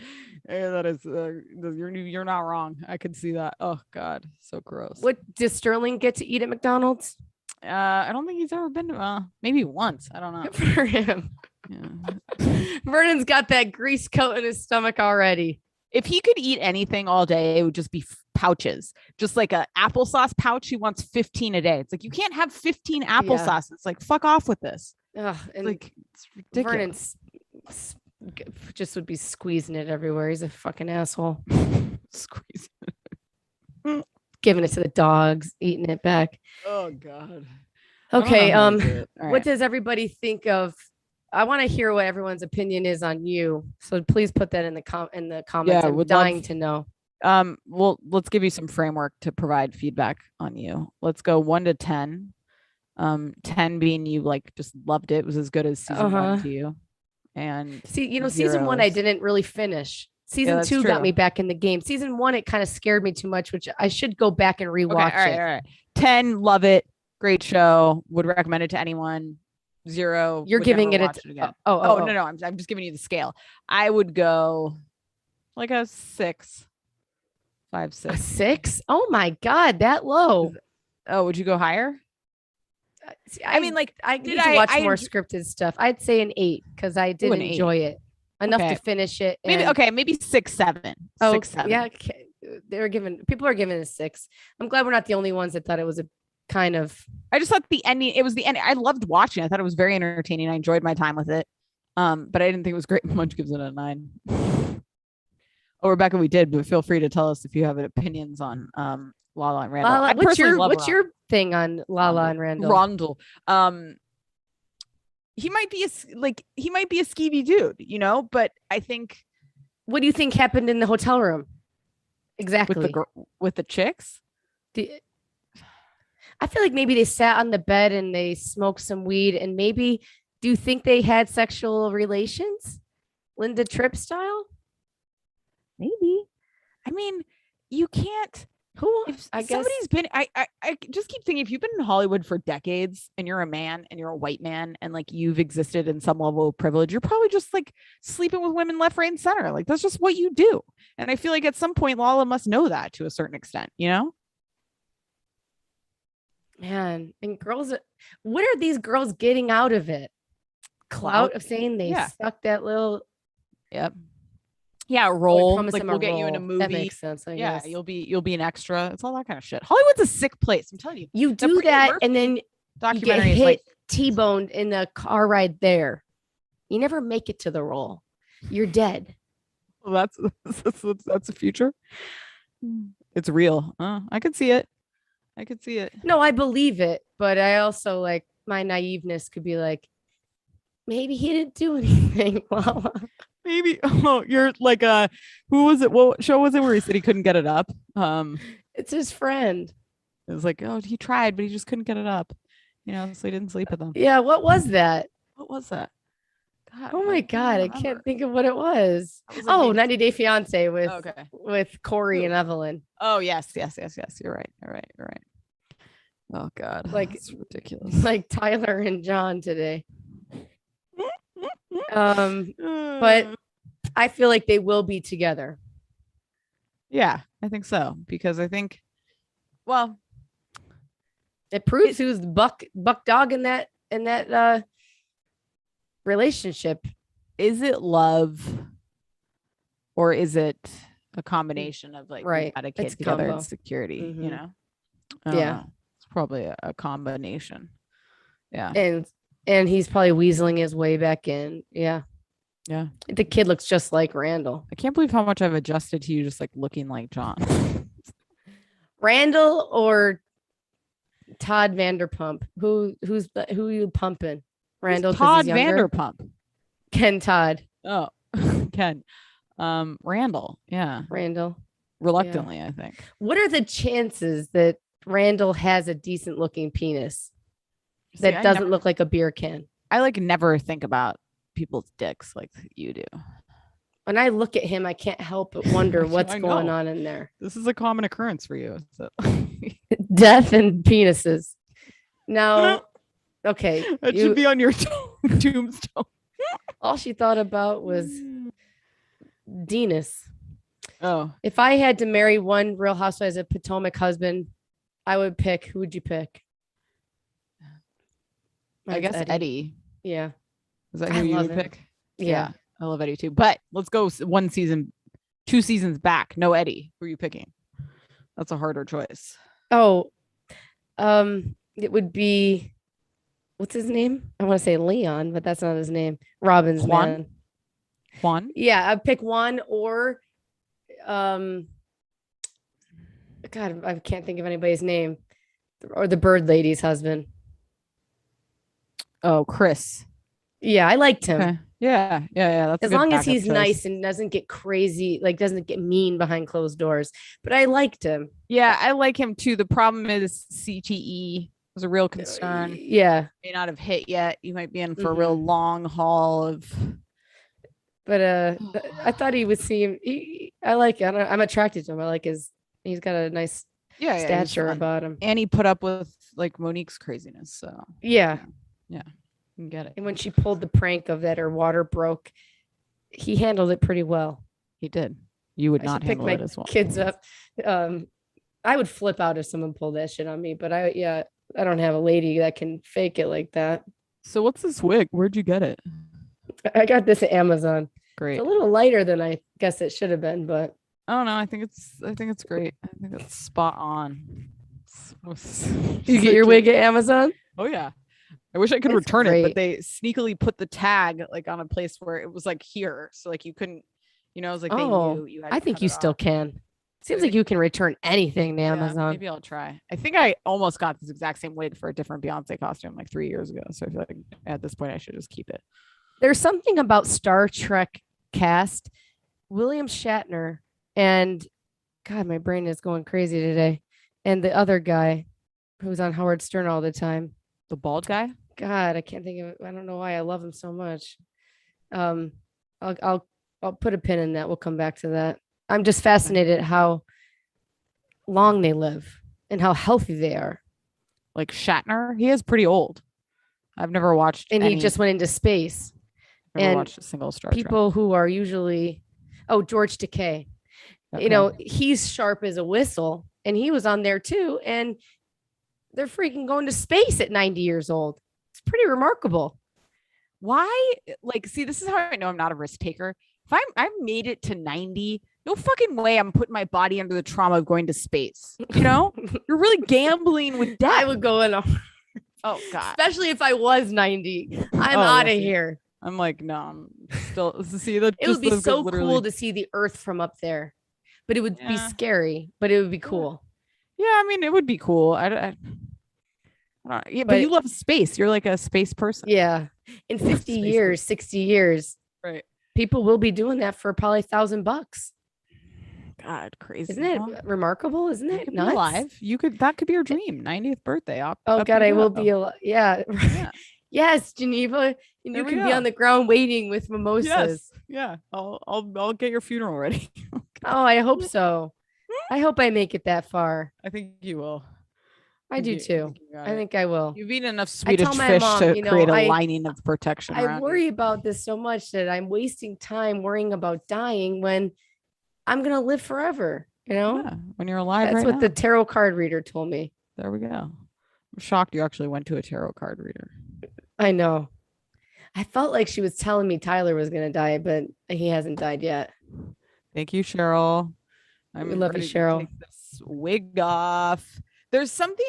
Speaker 3: that is you're not wrong. I could see that. Oh God, so gross.
Speaker 1: What does Sterling get to eat at McDonald's?
Speaker 3: I don't think he's ever been to. Maybe once. I don't know.
Speaker 1: Good for him.
Speaker 3: Yeah.
Speaker 1: Vernon's got that grease coat in his stomach already.
Speaker 3: If he could eat anything all day, it would just be pouches. Just like a applesauce pouch, he wants 15 a day. It's like you can't have 15 applesauce. It's like fuck off with this.
Speaker 1: Ugh,
Speaker 3: It's
Speaker 1: and
Speaker 3: like it's ridiculous.
Speaker 1: Vernon's just would be squeezing it everywhere. He's a fucking asshole.
Speaker 3: Squeeze.
Speaker 1: Giving it to the dogs, eating it back.
Speaker 3: Oh God.
Speaker 1: Okay.
Speaker 3: What
Speaker 1: What does everybody think of? I want to hear what everyone's opinion is on you. So please put that in the comments.
Speaker 3: Yeah,
Speaker 1: I'm
Speaker 3: would
Speaker 1: dying
Speaker 3: love-
Speaker 1: to know.
Speaker 3: Well, let's give you some framework to provide feedback on you. Let's go 1 to 10. 10 being you like just loved it, was as good as season 1 to you. And
Speaker 1: See, season 1 I
Speaker 3: zeros.
Speaker 1: didn't really finish. Season
Speaker 3: that's
Speaker 1: 2 got
Speaker 3: true.
Speaker 1: me back in the game. Season 1 it kind of scared me too much, which I should go back and
Speaker 3: okay,
Speaker 1: rewatch
Speaker 3: all
Speaker 1: it.
Speaker 3: right. 10, love it, great show, would recommend it to anyone. 0,
Speaker 1: You're
Speaker 3: would
Speaker 1: giving
Speaker 3: never
Speaker 1: it
Speaker 3: watch
Speaker 1: a
Speaker 3: again.
Speaker 1: oh,
Speaker 3: No, I'm just giving you the scale. I would go like a 6, 5,
Speaker 1: a
Speaker 3: 6.
Speaker 1: 6? Oh my god, that low.
Speaker 3: Oh, would you go higher?
Speaker 1: See,
Speaker 3: I mean, like,
Speaker 1: I
Speaker 3: did
Speaker 1: need to watch
Speaker 3: I
Speaker 1: more
Speaker 3: enj-
Speaker 1: scripted stuff. I'd say an 8 because I did
Speaker 3: an 8.
Speaker 1: enjoy it enough
Speaker 3: Okay.
Speaker 1: to finish it.
Speaker 3: Maybe
Speaker 1: and-
Speaker 3: okay, maybe 6, 7.
Speaker 1: Oh,
Speaker 3: 6, 7.
Speaker 1: yeah. People are giving it a 6. I'm glad we're not the only ones that thought it was a kind of.
Speaker 3: I just thought the ending, it was the ending. I loved watching. I thought it was very entertaining. I enjoyed my time with it. But I didn't think it was great. Munch gives it a 9. Oh, Rebecca, we did, but feel free to tell us if you have opinions on Lala and Randall. I
Speaker 1: What's
Speaker 3: personally love
Speaker 1: your thing on Lala and Randall?
Speaker 3: Rondell. He might be a skeevy dude, but I think
Speaker 1: What do you think happened in the hotel room? Exactly.
Speaker 3: with the chicks.
Speaker 1: I feel like maybe they sat on the bed and they smoked some weed, and maybe do you think they had sexual relations, Linda Tripp style?
Speaker 3: Maybe. I mean, you can't.
Speaker 1: Who?
Speaker 3: If
Speaker 1: I guess
Speaker 3: somebody's been, I just keep thinking, if you've been in Hollywood for decades and you're a man and you're a white man and like you've existed in some level of privilege, you're probably just like sleeping with women left, right, and center. Like that's just what you do. And I feel like at some point Lala must know that to a certain extent, you know?
Speaker 1: man, and girls, what are these girls getting out of it? Clout of saying they suck that little.
Speaker 3: Yep. Yeah, role.
Speaker 1: promise
Speaker 3: Like
Speaker 1: him
Speaker 3: we'll
Speaker 1: a
Speaker 3: get you in a
Speaker 1: role.
Speaker 3: movie.
Speaker 1: That makes sense. I
Speaker 3: Yeah,
Speaker 1: guess.
Speaker 3: you'll be an extra. It's all that kind of shit. Hollywood's a sick place. I'm telling you.
Speaker 1: You
Speaker 3: The
Speaker 1: do
Speaker 3: Pretty
Speaker 1: that,
Speaker 3: Murphy
Speaker 1: and then you get
Speaker 3: documentary is
Speaker 1: hit
Speaker 3: like,
Speaker 1: T-boned in the car ride there. You never make it to the role. You're dead.
Speaker 3: well, that's a future. It's real. I could see it. I could see it.
Speaker 1: No, I believe it, but I also like my naiveness could be like, maybe he didn't do anything. Well,
Speaker 3: Maybe. Oh, you're like who was it? What show was it where he said he couldn't get it up?
Speaker 1: it's his friend.
Speaker 3: It was like, oh, he tried, but he just couldn't get it up. You know, so he didn't sleep with them.
Speaker 1: Yeah, what was that?
Speaker 3: What was that? God,
Speaker 1: Oh my God, I can't think of what it was.
Speaker 3: That was like
Speaker 1: Oh,
Speaker 3: maybe-
Speaker 1: 90 Day Fiance with
Speaker 3: Okay.
Speaker 1: with Corey and Evelyn.
Speaker 3: Oh yes. You're right. Oh God,
Speaker 1: Like-
Speaker 3: it's ridiculous.
Speaker 1: Like Tyler and John today. But I feel like they will be together.
Speaker 3: yeah, I think so because I think, well,
Speaker 1: It proves who's the buck dog in that relationship.
Speaker 3: is it love or is it a combination of like we
Speaker 1: Right.
Speaker 3: got a kid
Speaker 1: It's
Speaker 3: together
Speaker 1: combo.
Speaker 3: and security? You
Speaker 1: Mhm.
Speaker 3: know, I don't
Speaker 1: Yeah.
Speaker 3: know. It's probably a combination. Yeah,
Speaker 1: And he's probably weaseling his way back in. Yeah.
Speaker 3: yeah.
Speaker 1: The kid looks just like Randall.
Speaker 3: I can't believe how much I've adjusted to you just like looking like John.
Speaker 1: Randall or Todd Vanderpump? Who are you pumping? Randall, 'cause
Speaker 3: Todd
Speaker 1: he's younger?
Speaker 3: Vanderpump.
Speaker 1: Ken Todd.
Speaker 3: Oh, Ken. Randall. Yeah,
Speaker 1: Randall.
Speaker 3: reluctantly, I think.
Speaker 1: What are the chances that Randall has a decent looking penis that
Speaker 3: See, I
Speaker 1: doesn't
Speaker 3: never-
Speaker 1: look like a beer can?
Speaker 3: I like never think about people's dicks like you do.
Speaker 1: When I look at him, I can't help but wonder what's
Speaker 3: I
Speaker 1: going
Speaker 3: know.
Speaker 1: on in there.
Speaker 3: This is a common occurrence for you. So.
Speaker 1: Death and penises. Now, okay.
Speaker 3: That
Speaker 1: you-
Speaker 3: should be on your tombstone.
Speaker 1: all she thought about was Dennis.
Speaker 3: Oh,
Speaker 1: If I had to marry one Real Housewives of Potomac husband, I would pick. Who would you pick?
Speaker 3: I
Speaker 1: Mine's
Speaker 3: guess Eddie.
Speaker 1: Yeah.
Speaker 3: Is that
Speaker 1: I
Speaker 3: who you
Speaker 1: love
Speaker 3: would
Speaker 1: him.
Speaker 3: pick?
Speaker 1: Yeah.
Speaker 3: I love Eddie too. But let's go 2 seasons back. No Eddie. Who are you picking? That's a harder choice.
Speaker 1: Oh, it would be, what's his name? I want to say Leon, but that's not his name. Robin's
Speaker 3: Juan?
Speaker 1: man.
Speaker 3: Juan?
Speaker 1: Yeah, I'd pick one or, God, I can't think of anybody's name. Or the bird lady's husband.
Speaker 3: Oh, Chris.
Speaker 1: Yeah, I liked him.
Speaker 3: Okay. Yeah. That's a
Speaker 1: As
Speaker 3: good
Speaker 1: long as
Speaker 3: backup
Speaker 1: he's
Speaker 3: choice.
Speaker 1: nice and doesn't get crazy, like doesn't get mean behind closed doors. But I liked him.
Speaker 3: Yeah, I like him too. The problem is CTE was a real concern.
Speaker 1: Yeah.
Speaker 3: May not have hit yet. You might be in for a real long haul of.
Speaker 1: But I thought he would seem. I like it. I'm attracted to him. I like he's got a nice
Speaker 3: Yeah,
Speaker 1: stature about him.
Speaker 3: and he put up with like Monique's craziness. So
Speaker 1: Yeah.
Speaker 3: you can get it.
Speaker 1: And when she pulled the prank of that her water broke, he handled it pretty well.
Speaker 3: He did. You would
Speaker 1: I
Speaker 3: not
Speaker 1: should pick
Speaker 3: handle
Speaker 1: my
Speaker 3: it as well.
Speaker 1: kids up. I would flip out if someone pulled that shit on me, but I don't have a lady that can fake it like that.
Speaker 3: So what's this wig? Where'd you get it?
Speaker 1: I got this at Amazon.
Speaker 3: Great.
Speaker 1: It's a little lighter than I guess it should have been, but
Speaker 3: I don't know. I think it's great. I think it's spot on.
Speaker 1: you get your wig at Amazon?
Speaker 3: Oh yeah. I wish I could
Speaker 1: It's
Speaker 3: return it, but
Speaker 1: great.
Speaker 3: they sneakily put the tag like on a place where it was like here. So like you couldn't, it was like they
Speaker 1: Oh,
Speaker 3: knew you had
Speaker 1: I
Speaker 3: to
Speaker 1: think
Speaker 3: cut
Speaker 1: you
Speaker 3: it
Speaker 1: still
Speaker 3: off.
Speaker 1: can. Seems
Speaker 3: Really?
Speaker 1: like you can return anything to
Speaker 3: Yeah,
Speaker 1: Amazon.
Speaker 3: maybe I'll try. I think I almost got this exact same wig for a different Beyonce costume like 3 years ago. So I feel like at this point I should just keep it.
Speaker 1: There's something about Star Trek cast, William Shatner and God, my brain is going crazy today. And the other guy who's on Howard Stern all the time.
Speaker 3: The bald guy?
Speaker 1: God, I can't think of it. I don't know why I love him so much. I'll put a pin in that. We'll come back to that. I'm just fascinated how long they live and how healthy they are.
Speaker 3: Like Shatner, he is pretty old. I've never watched
Speaker 1: And he just went into space.
Speaker 3: never
Speaker 1: and
Speaker 3: watched a single Star Trek.
Speaker 1: People who are usually, George Takei, he's sharp as a whistle, and he was on there too. And they're freaking going to space at 90 years old. It's pretty remarkable.
Speaker 3: Why? Like, see, this is how I know I'm not a risk taker. If I've made it to 90, no fucking way I'm putting my body under the trauma of going to space. You know, you're really gambling with death.
Speaker 1: I would go in.
Speaker 3: Oh God.
Speaker 1: Especially if I was 90. I'm out of here.
Speaker 3: I'm like, no, I'm still see that.
Speaker 1: It would be so cool to see the Earth from up there, but it would be scary, but it would be cool.
Speaker 3: Yeah, I mean, it would be cool. I don't yeah, but you love space. You're like a space person.
Speaker 1: Yeah. In 50 years, 60 years,
Speaker 3: right?
Speaker 1: People will be doing that for probably $1,000.
Speaker 3: God, crazy.
Speaker 1: Isn't it remarkable? Isn't it
Speaker 3: nuts? Alive. That could be your dream. 90th birthay.
Speaker 1: Oh God, I will be alive. Yeah. Yes, Geneva. And you can be on the ground waiting with mimosas.
Speaker 3: Yes. Yeah. I'll get your funeral ready.
Speaker 1: Oh, I hope so. I hope I make it that far.
Speaker 3: I think you will.
Speaker 1: I do too. I think I will.
Speaker 3: You've eaten enough Swedish fish to create a lining of protection.
Speaker 1: I worry about this so much that I'm wasting time worrying about dying when I'm going to live forever. You know,
Speaker 3: when you're alive.
Speaker 1: That's what the tarot card reader told me.
Speaker 3: There we go. I'm shocked you actually went to a tarot card reader.
Speaker 1: I know. I felt like she was telling me Tyler was going to die, but he hasn't died yet.
Speaker 3: Thank you, Cheryl.
Speaker 1: We love you, Cheryl.
Speaker 3: Take this wig off. There's something.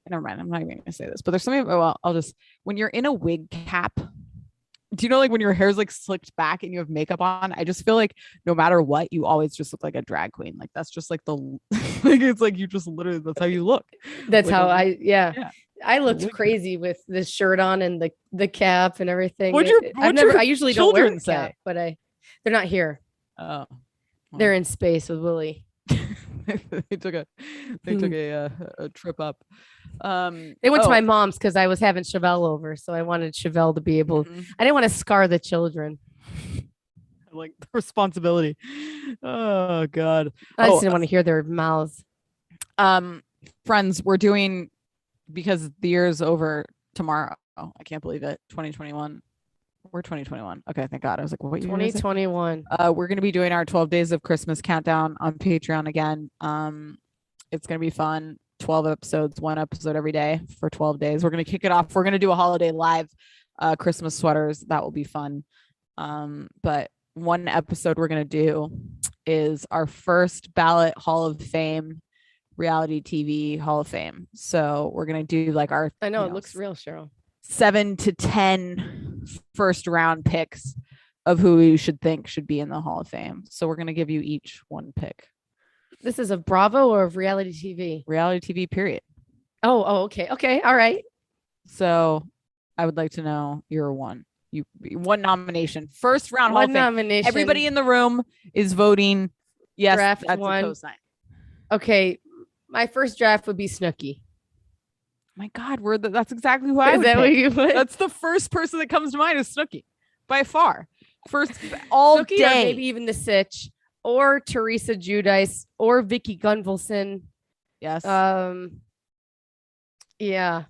Speaker 3: Never mind. I'm not even going to say this, but there's something. Well, when you're in a wig cap, do you know, like when your hair's like slicked back and you have makeup on, I just feel like no matter what, you always just look like a drag queen. Like that's just like like, it's like you just literally, that's how you look.
Speaker 1: That's like how I looked crazy with the shirt on and the cap and everything. I usually don't wear the cap, but they're not here. Oh, well. They're in space with Willie.
Speaker 3: they took a trip up.
Speaker 1: They went to my mom's because I was having Chevelle over, so I wanted Chevelle to be able. I didn't want to scar the children.
Speaker 3: Like the responsibility. Oh God!
Speaker 1: I just didn't want to hear their mouths.
Speaker 3: Friends, we're doing, because the year is over tomorrow. I can't believe it. 2021. We're 2021. Okay, thank God. I was like, what year
Speaker 1: 2021.
Speaker 3: We're going to be doing our 12 days of Christmas countdown on Patreon again. It's going to be fun. 12 episodes, one episode every day for 12 days. We're going to kick it off. We're going to do a holiday live Christmas sweaters. That will be fun. But one episode we're going to do is our first ballot Hall of Fame, reality TV Hall of Fame. So we're going to do like our,
Speaker 1: I know it looks real, Cheryl.
Speaker 3: 7 to 10 first round picks of who you should think should be in the Hall of Fame. So we're going to give you each one pick.
Speaker 1: This is of Bravo or of reality TV?
Speaker 3: Reality TV, period.
Speaker 1: Oh, okay. Okay. All right.
Speaker 3: So I would like to know your one nomination, first round
Speaker 1: Hall
Speaker 3: of Fame.
Speaker 1: Nomination.
Speaker 3: Everybody in the room is voting. Yes.
Speaker 1: Draft
Speaker 3: that's
Speaker 1: one.
Speaker 3: a cosign.
Speaker 1: Okay. My first draft would be Snooki.
Speaker 3: My God, that's exactly who I would
Speaker 1: pick. What you put?
Speaker 3: That's the first person that comes to mind is Snooki, by far. First, all
Speaker 1: Snooki,
Speaker 3: day.
Speaker 1: or maybe even the Sitch, or Teresa Giudice, or Vicky Gunvalson.
Speaker 3: Yes.
Speaker 1: Yeah.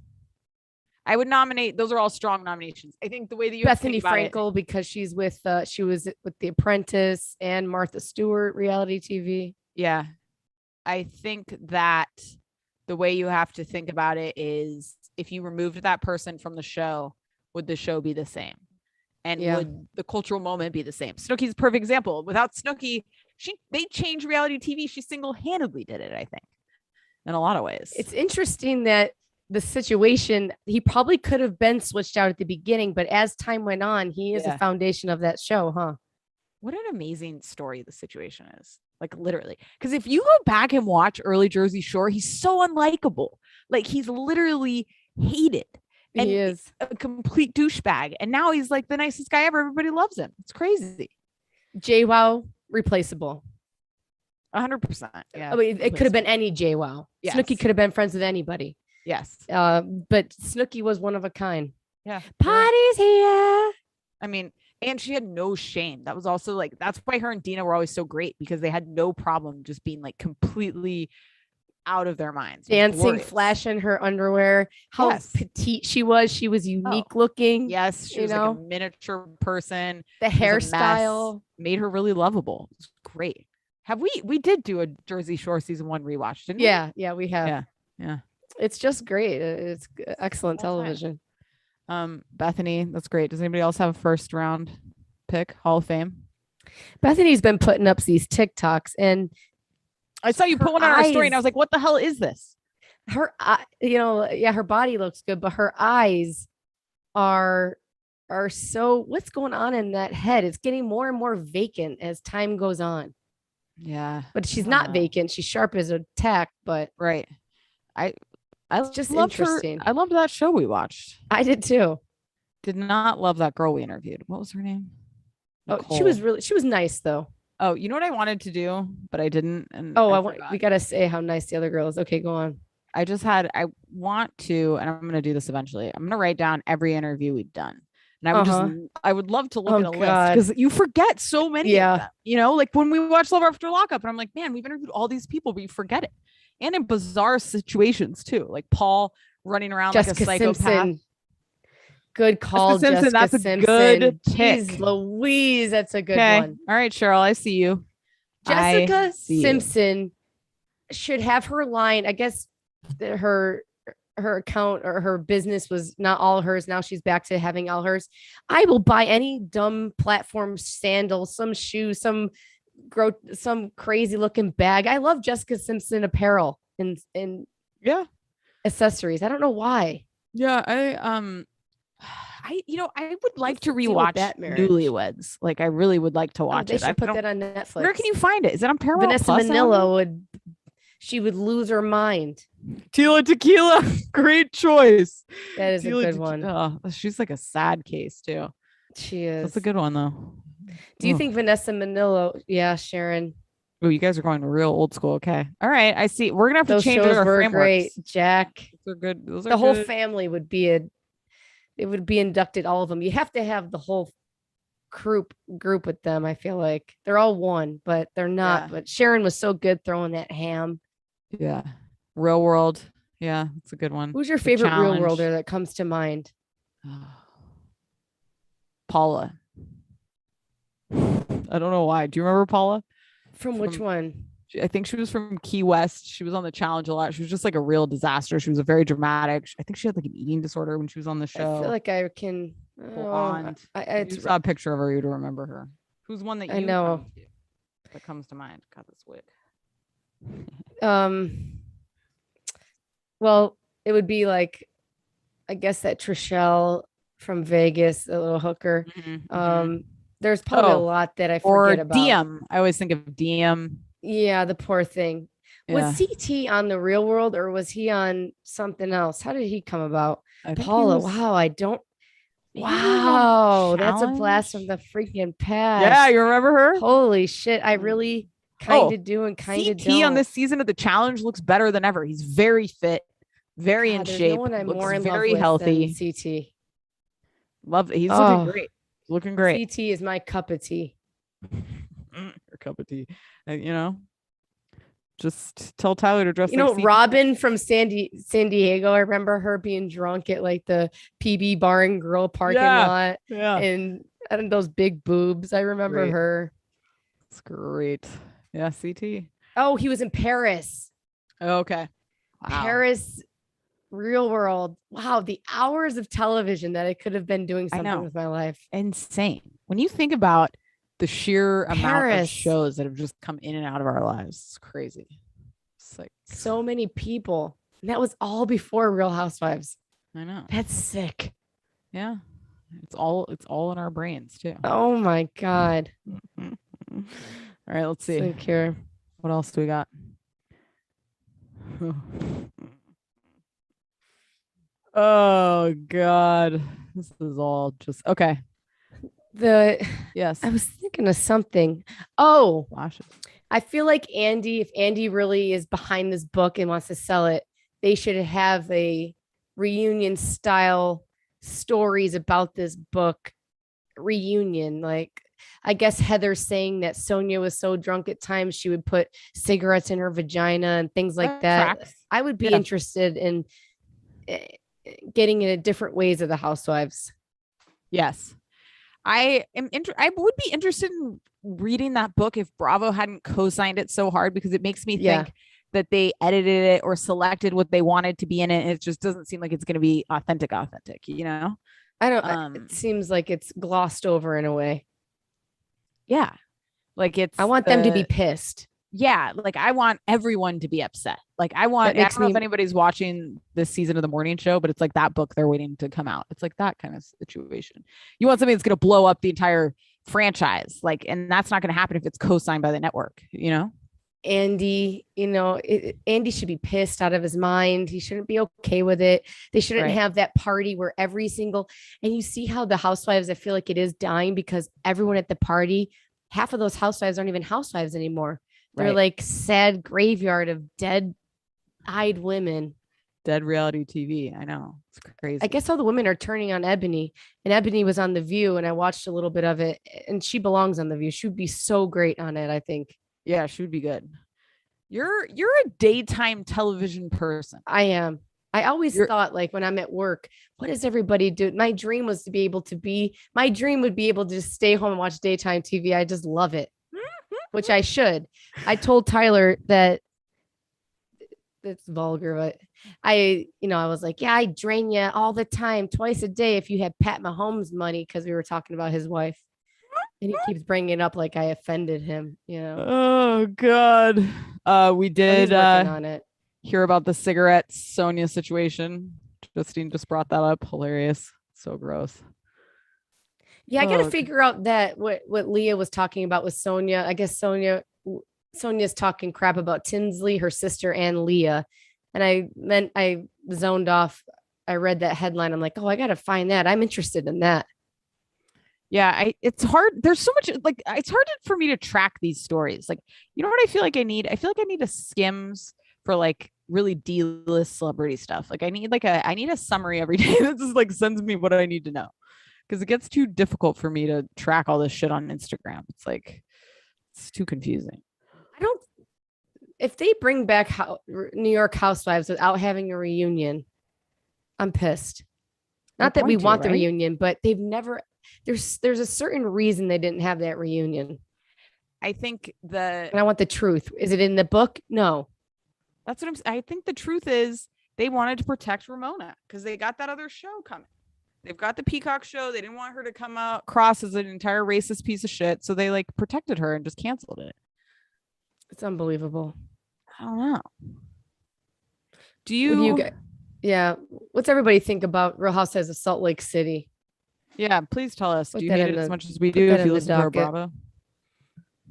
Speaker 3: I would nominate. Those are all strong nominations. I think the way that you
Speaker 1: Bethany Frankel, because she was with The Apprentice and Martha Stewart reality TV.
Speaker 3: Yeah. I think that the way you have to think about it is, if you removed that person from the show, would the show be the same? And would the cultural moment be the same? Snooki's a perfect example. Without Snooki, they changed reality TV. She single-handedly did it, I think, in a lot of ways.
Speaker 1: It's interesting that the situation, he probably could have been switched out at the beginning, but as time went on, he is the foundation of that show, huh?
Speaker 3: What an amazing story the situation is. Like literally, because if you go back and watch early Jersey Shore, he's so unlikable. Like he's literally hated. And
Speaker 1: he is
Speaker 3: a complete douchebag. And now he's like the nicest guy ever. Everybody loves him. It's crazy.
Speaker 1: JWoww, replaceable.
Speaker 3: 100%. Yeah.
Speaker 1: I mean, it could have been any JWoww.
Speaker 3: Yes.
Speaker 1: Snooki could have been friends with anybody.
Speaker 3: Yes.
Speaker 1: But Snooki was one of a kind.
Speaker 3: Yeah.
Speaker 1: Party's here.
Speaker 3: I mean, And she had no shame. That was also like, that's why her and Dina were always so great, because they had no problem just being like completely out of their minds.
Speaker 1: Dancing,
Speaker 3: Glorious.
Speaker 1: flashing her underwear. How
Speaker 3: Yes.
Speaker 1: petite she was. She was unique looking.
Speaker 3: Yes, she
Speaker 1: you
Speaker 3: was
Speaker 1: know?
Speaker 3: like a miniature person.
Speaker 1: The
Speaker 3: She was a mess.
Speaker 1: hairstyle.
Speaker 3: Made her really lovable. It's great. Have we did do a Jersey Shore season 1 rewatch, didn't we?
Speaker 1: Yeah, we have.
Speaker 3: Yeah.
Speaker 1: It's just great. It's excellent
Speaker 3: All time.
Speaker 1: television.
Speaker 3: Bethany, that's great. Does anybody else have a first round pick, Hall of Fame?
Speaker 1: Bethany's been putting up these TikToks, and
Speaker 3: I saw you
Speaker 1: her
Speaker 3: put one on our story, and I
Speaker 1: eyes-
Speaker 3: was like, what the hell is this?
Speaker 1: her her body looks good, but her eyes are so, what's going on in that head? It's getting more and more vacant as time goes on.
Speaker 3: Yeah.
Speaker 1: But she's
Speaker 3: I
Speaker 1: not
Speaker 3: don't know.
Speaker 1: vacant. She's sharp as a tack, but
Speaker 3: Right. I
Speaker 1: it's just
Speaker 3: loved her.
Speaker 1: interesting.
Speaker 3: I loved that show we watched.
Speaker 1: I did too.
Speaker 3: Did not love that girl we interviewed. What was her name?
Speaker 1: Oh, she was nice though.
Speaker 3: Oh, you know what I wanted to do, but I didn't. And
Speaker 1: We gotta say how nice the other girl is. Okay, go on.
Speaker 3: I want to, and I'm going to do this eventually. I'm going to write down every interview we've done. And I would love to look at a list, because you forget so many of them, you know, like when we watch Love After Lockup, and I'm like, man, we've interviewed all these people, but you forget it. And in bizarre situations too, like Paul running around
Speaker 1: Jessica
Speaker 3: like a psychopath.
Speaker 1: Simpson. Good call,
Speaker 3: Jessica Simpson.
Speaker 1: Jessica
Speaker 3: That's a
Speaker 1: Simpson.
Speaker 3: good
Speaker 1: Jeez
Speaker 3: pick.
Speaker 1: Louise, that's a good
Speaker 3: Okay.
Speaker 1: one.
Speaker 3: All right, Cheryl, I see you.
Speaker 1: Jessica
Speaker 3: see you.
Speaker 1: Simpson should have her line. I guess her account or her business was not all hers. Now she's back to having all hers. I will buy any dumb platform sandal, some shoes, some crazy looking bag. I love Jessica Simpson apparel and
Speaker 3: Yeah.
Speaker 1: accessories. I don't know why.
Speaker 3: Yeah. I would like to
Speaker 1: deal with
Speaker 3: rewatch
Speaker 1: that marriage?
Speaker 3: Newlyweds. Like, I really would like to watch
Speaker 1: They
Speaker 3: it. I
Speaker 1: should put
Speaker 3: don't-
Speaker 1: that on Netflix.
Speaker 3: Where can you find it? Is it on Paramount
Speaker 1: Vanessa
Speaker 3: Plus?
Speaker 1: Manila would lose her mind.
Speaker 3: Tila Tequila. Great choice.
Speaker 1: That is
Speaker 3: Tila
Speaker 1: a good
Speaker 3: Tequila.
Speaker 1: one.
Speaker 3: She's like a sad case too.
Speaker 1: She is.
Speaker 3: That's a good one though.
Speaker 1: Do you
Speaker 3: Oh.
Speaker 1: think Vanessa Manila? Yeah, Sharon.
Speaker 3: Oh, you guys are going real old school. Okay. All right. I see. We're gonna have to
Speaker 1: Those
Speaker 3: change
Speaker 1: shows
Speaker 3: our
Speaker 1: were
Speaker 3: frameworks.
Speaker 1: great. Jack.
Speaker 3: Those are good. Those are
Speaker 1: The whole
Speaker 3: good.
Speaker 1: family would be it would be inducted, all of them. You have to have the whole group with them. I feel like they're all one, but they're not.
Speaker 3: Yeah.
Speaker 1: But Sharon was so good throwing that ham.
Speaker 3: Yeah. Real World. Yeah, that's a good one.
Speaker 1: Who's your
Speaker 3: The
Speaker 1: favorite real
Speaker 3: Challenge.
Speaker 1: worlder that comes to mind?
Speaker 3: Paula. I don't know why. Do you remember Paula?
Speaker 1: From which one?
Speaker 3: I think she was from Key West. She was on the Challenge a lot. She was just like a real disaster. She was a very dramatic. I think she had like an eating disorder when she was on the show.
Speaker 1: I feel like I can.
Speaker 3: Blonde.
Speaker 1: It's
Speaker 3: You saw a picture of her, you'd remember her. Who's one that you
Speaker 1: I know.
Speaker 3: that comes to mind? God, this wig.
Speaker 1: Well, it would be like, I guess that Trishelle from Vegas, a little hooker. There's probably a lot that I
Speaker 3: or
Speaker 1: forget about.
Speaker 3: Diem. I always think of Diem.
Speaker 1: Yeah, the poor thing.
Speaker 3: Yeah.
Speaker 1: Was CT on The Real World or was he on something else? How did he come about?
Speaker 3: I think he
Speaker 1: Paula,
Speaker 3: was-
Speaker 1: wow, I don't.
Speaker 3: Maybe he was on
Speaker 1: Wow, that's a blast from
Speaker 3: Challenge?
Speaker 1: the freaking past.
Speaker 3: Yeah, you remember her?
Speaker 1: Holy shit, I really kind of do and kind of
Speaker 3: CT
Speaker 1: don't.
Speaker 3: on this season of the Challenge looks better than ever. He's very fit, very in
Speaker 1: God, there's
Speaker 3: shape,
Speaker 1: No one I'm
Speaker 3: looks
Speaker 1: more in
Speaker 3: very
Speaker 1: love with
Speaker 3: healthy.
Speaker 1: than CT.
Speaker 3: Love it. He's
Speaker 1: Oh.
Speaker 3: looking great. Looking great.
Speaker 1: CT is my cup of tea.
Speaker 3: Your cup of tea. You know, just tell Tyler to dress
Speaker 1: You know,
Speaker 3: like CT.
Speaker 1: Robin from San Diego. I remember her being drunk at like the PB Bar and Grill parking lot,
Speaker 3: Yeah,
Speaker 1: and those big boobs. I remember
Speaker 3: Great.
Speaker 1: her.
Speaker 3: it's great. Yeah, CT.
Speaker 1: Oh, he was in Paris.
Speaker 3: Okay. Wow.
Speaker 1: Paris, Real World. Wow, the hours of television that I could have been doing
Speaker 3: I know.
Speaker 1: something with my life.
Speaker 3: Insane. When you think about the sheer amount of
Speaker 1: Paris.
Speaker 3: shows that have just come in and out of our lives, it's crazy. It's like,
Speaker 1: So many people. And that was all before Real Housewives.
Speaker 3: I know.
Speaker 1: That's sick.
Speaker 3: Yeah. It's all in our brains too.
Speaker 1: Oh my God.
Speaker 3: All right, let's see.
Speaker 1: Sick here.
Speaker 3: What else do we got? Oh God. This is all just okay. Yes.
Speaker 1: I was thinking of something. Oh,
Speaker 3: Flashes.
Speaker 1: I feel like if Andy really is behind this book and wants to sell it, they should have a reunion style stories about this book reunion. Like, I guess Heather's saying that Sonia was so drunk at times she would put cigarettes in her vagina and things like that.
Speaker 3: Tracks.
Speaker 1: I would be
Speaker 3: Yeah.
Speaker 1: interested in getting into different ways of the housewives.
Speaker 3: Yes. I would be interested in reading that book if Bravo hadn't co-signed it so hard, because it makes me think that they edited it or selected what they wanted to be in it. And it just doesn't seem like it's going to be authentic, you know?
Speaker 1: I don't, it seems like it's glossed over in a way.
Speaker 3: Yeah. Like I
Speaker 1: want them to be pissed.
Speaker 3: Yeah. Like I want everyone to be upset. Like I don't know if anybody's watching this season of the morning show, but it's like that book they're waiting to come out. It's like that kind of situation. You want something that's going to blow up the entire franchise. Like, and that's not going to happen if it's co-signed by the network, you know?
Speaker 1: Andy, Andy should be pissed out of his mind. He shouldn't be okay with it. They shouldn't have that party where and you see how the housewives, I feel like it is dying because everyone at the party, half of those housewives aren't even housewives anymore. They're like sad graveyard of dead-eyed women.
Speaker 3: Dead reality TV. I know. It's crazy.
Speaker 1: I guess all the women are turning on Ebony, and Ebony was on The View, and I watched a little bit of it, and she belongs on The View. She would be so great on it, I think. Yeah,
Speaker 3: she would be good. You're a daytime television person.
Speaker 1: I am. I always thought, like, when I'm at work, what does everybody do? My dream would be able to just stay home and watch daytime TV. I just love it, which I should. I told Tyler that it's vulgar, but I was like, yeah, I drain you all the time, twice a day if you had Pat Mahomes money, because we were talking about his wife. And he keeps bringing it up like I offended him,
Speaker 3: Oh, God. We did
Speaker 1: on it.
Speaker 3: Hear about the cigarette Sonia situation. Justine just brought that up. Hilarious. So gross.
Speaker 1: Yeah, I got to figure out that what Leah was talking about with Sonia. I guess Sonia's talking crap about Tinsley, her sister, and Leah. And I zoned off. I read that headline. I'm like, oh, I got to find that. I'm interested in that.
Speaker 3: Yeah, it's hard. There's so much, like, it's hard for me to track these stories. Like, you know what I feel like I need? I feel like I need a Skims for like really D-list celebrity stuff. Like I need a summary every day that just like sends me what I need to know, because it gets too difficult for me to track all this shit on Instagram. It's too confusing.
Speaker 1: If they bring back New York Housewives without having a reunion, I'm pissed. Not that we want the reunion, but they've never. There's a certain reason they didn't have that reunion.
Speaker 3: I think
Speaker 1: and I want the truth. Is it in the book? No.
Speaker 3: That's what I think the truth is they wanted to protect Ramona because they got that other show coming. They've got the Peacock show. They didn't want her to come out across as an entire racist piece of shit. So they like protected her and just canceled it.
Speaker 1: It's unbelievable.
Speaker 3: I don't know.
Speaker 1: Yeah. What's everybody think about Real Housewives of Salt Lake City?
Speaker 3: Yeah, please tell us. Do you hate it as much as we do if you listen to our Bravo?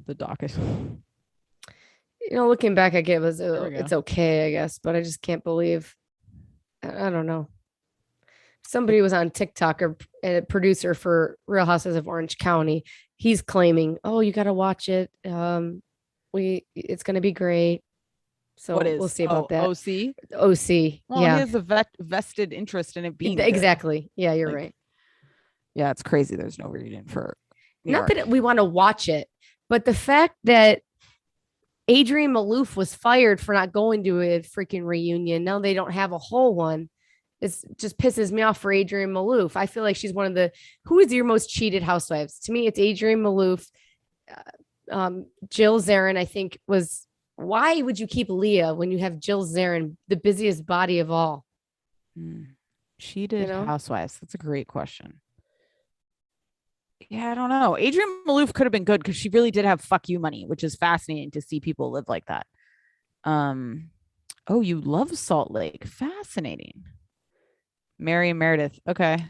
Speaker 3: The docket.
Speaker 1: Looking back, I get it's okay, I guess, but I just can't believe. I don't know. Somebody was on TikTok, a producer for Real Housewives of Orange County. He's claiming, "Oh, you got to watch it. It's going to be great." So we'll see about that.
Speaker 3: OC.
Speaker 1: Well,
Speaker 3: he has a vested interest in it being
Speaker 1: exactly.
Speaker 3: Good.
Speaker 1: Yeah, you're right.
Speaker 3: Yeah, it's crazy. There's no reason for
Speaker 1: not that we want to watch it, but the fact that Adrienne Maloof was fired for not going to a freaking reunion. Now they don't have a whole one. It just pisses me off for Adrienne Maloof. I feel like she's one of who is your most cheated housewives? To me, it's Adrienne Maloof. Jill Zarin, I think, why would you keep Leah when you have Jill Zarin, the busiest body of all?
Speaker 3: Cheated housewives. That's a great question. Yeah, I don't know. Adrienne Maloof could have been good because she really did have fuck you money, which is fascinating to see people live like that. Oh, you love Salt Lake. Fascinating. Mary and Meredith. Okay.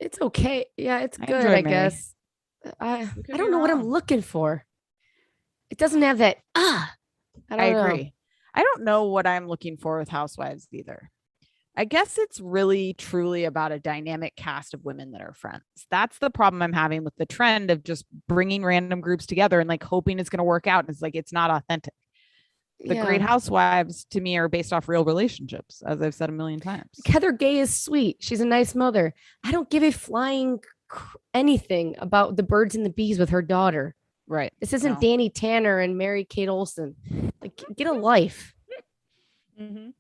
Speaker 1: It's okay. Yeah, it's good, I guess. I don't know what I'm looking for. It doesn't have that. I agree.
Speaker 3: I don't know what I'm looking for with Housewives either. I guess it's really truly about a dynamic cast of women that are friends. That's the problem I'm having with the trend of just bringing random groups together and like hoping it's going to work out. It's like, it's not authentic. The Great Housewives to me are based off real relationships, as I've said a million times.
Speaker 1: Heather Gay is sweet. She's a nice mother. I don't give a flying anything about the birds and the bees with her daughter.
Speaker 3: Right.
Speaker 1: This isn't Danny Tanner and Mary Kate Olsen. Like, get a life.
Speaker 3: Mm-hmm.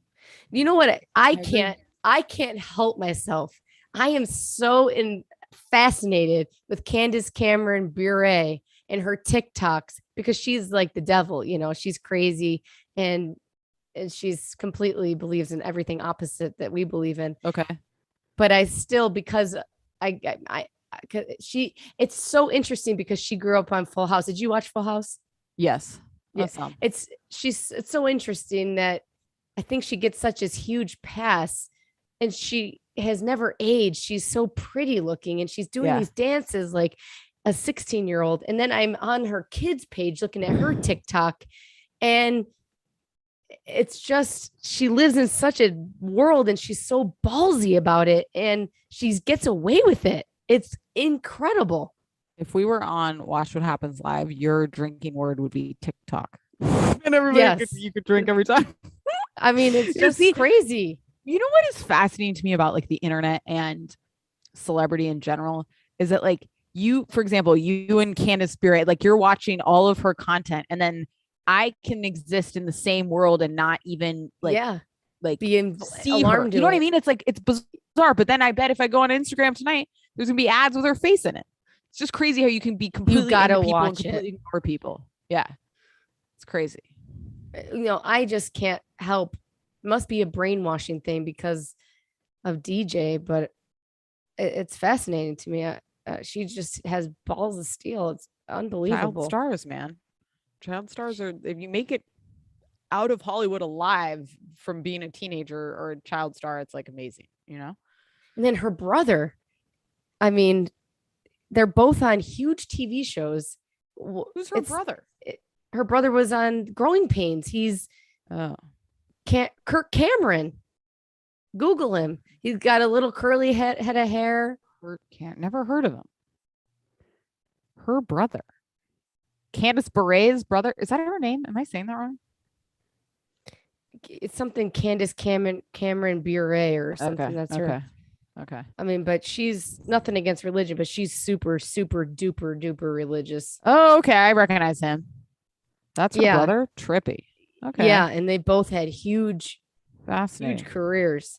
Speaker 1: You know what? I can't help myself. I am so fascinated with Candace Cameron Bure and her TikToks because she's like the devil, you know, she's crazy and she's completely believes in everything opposite that we believe in.
Speaker 3: Okay. But
Speaker 1: I still, because it's so interesting because she grew up on Full House. Did you watch Full House?
Speaker 3: Yes.
Speaker 1: Yeah. It's so interesting that I think she gets such a huge pass and she has never aged. She's so pretty looking and she's doing these dances like a 16-year-old. And then I'm on her kids page looking at her TikTok and it's just, she lives in such a world and she's so ballsy about it and she gets away with it. It's incredible.
Speaker 3: If we were on Watch What Happens Live, your drinking word would be TikTok. And everybody you could drink every time.
Speaker 1: I mean, it's just crazy.
Speaker 3: You know what is fascinating to me about like the internet and celebrity in general is that like you, for example, you and Candace Bure, like you're watching all of her content and then I can exist in the same world and not even like
Speaker 1: being
Speaker 3: see her. You know what I mean? It's like, it's bizarre. But then I bet if I go on Instagram tonight, there's gonna be ads with her face in it. It's just crazy how you can be completely into people and completely ignore people. Yeah. It's crazy.
Speaker 1: You know, I just can't help. It must be a brainwashing thing because of DJ, but it's fascinating to me. She just has balls of steel. It's unbelievable.
Speaker 3: Child stars, man. Child stars are, if you make it out of Hollywood alive from being a teenager or a child star, it's like amazing, you know?
Speaker 1: And then her brother, I mean, they're both on huge TV shows.
Speaker 3: Who's her brother?
Speaker 1: Her brother was on Growing Pains. He's Kirk Cameron. Google him. He's got a little curly head of hair.
Speaker 3: Never heard of him. Her brother. Candace Bure's brother. Is that her name? Am I saying that wrong?
Speaker 1: It's something Candace Cameron Bure or something.
Speaker 3: Okay.
Speaker 1: That's her.
Speaker 3: Okay.
Speaker 1: I mean, but she's nothing against religion, but she's super, super duper duper religious.
Speaker 3: Oh, okay. I recognize him. That's her brother? Trippy. Okay.
Speaker 1: Yeah, and they both had huge careers.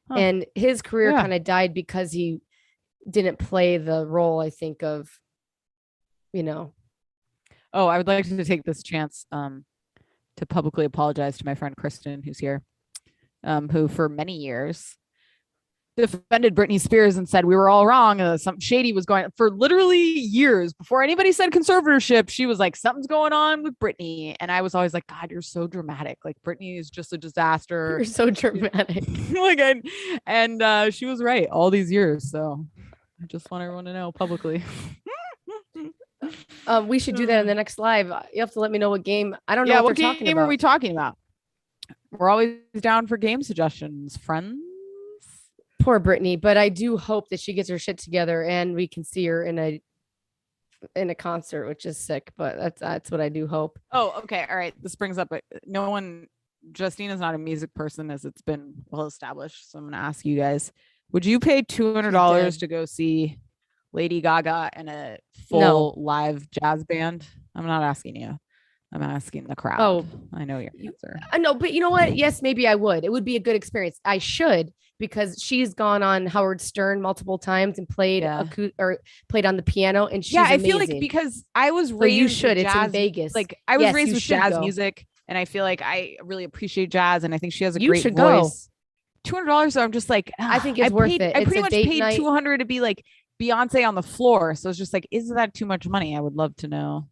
Speaker 1: Huh. And his career kind of died because he didn't play the role, I think, of, you know.
Speaker 3: Oh, I would like to take this chance to publicly apologize to my friend Kristen, who's here, who for many years defended Britney Spears and said we were all wrong. Something shady was going on for literally years before anybody said conservatorship. She was like, something's going on with Britney. And I was always like, God, you're so dramatic. Like Britney is just a disaster.
Speaker 1: You're so dramatic.
Speaker 3: and she was right all these years. So I just want everyone to know publicly.
Speaker 1: We should do that in the next live. You have to let me know what game. I don't know what
Speaker 3: game are we talking about? We're always down for game suggestions, friends.
Speaker 1: Poor Britney, but I do hope that she gets her shit together and we can see her in a concert, which is sick. But that's what I do hope.
Speaker 3: Oh, okay, all right. This brings up Justine is not a music person, as it's been well established. So I'm gonna ask you guys: would you pay $200 to go see Lady Gaga and a full live jazz band? I'm not asking you. I'm asking the crowd.
Speaker 1: Oh,
Speaker 3: I know your answer.
Speaker 1: I know, but you know what? Yes, maybe I would. It would be a good experience. I should, because she's gone on Howard Stern multiple times and played played on the piano, and she's amazing.
Speaker 3: I feel like because I was raised.
Speaker 1: You should.
Speaker 3: With
Speaker 1: It's
Speaker 3: jazz,
Speaker 1: in Vegas.
Speaker 3: Like I was raised with jazz music, and I feel like I really appreciate jazz, and I think she has a great voice.
Speaker 1: Go.
Speaker 3: $200. So I'm just like,
Speaker 1: I think it's worth it.
Speaker 3: I pretty much paid $200 to be like Beyonce on the floor. So it's just like, is that too much money? I would love to know.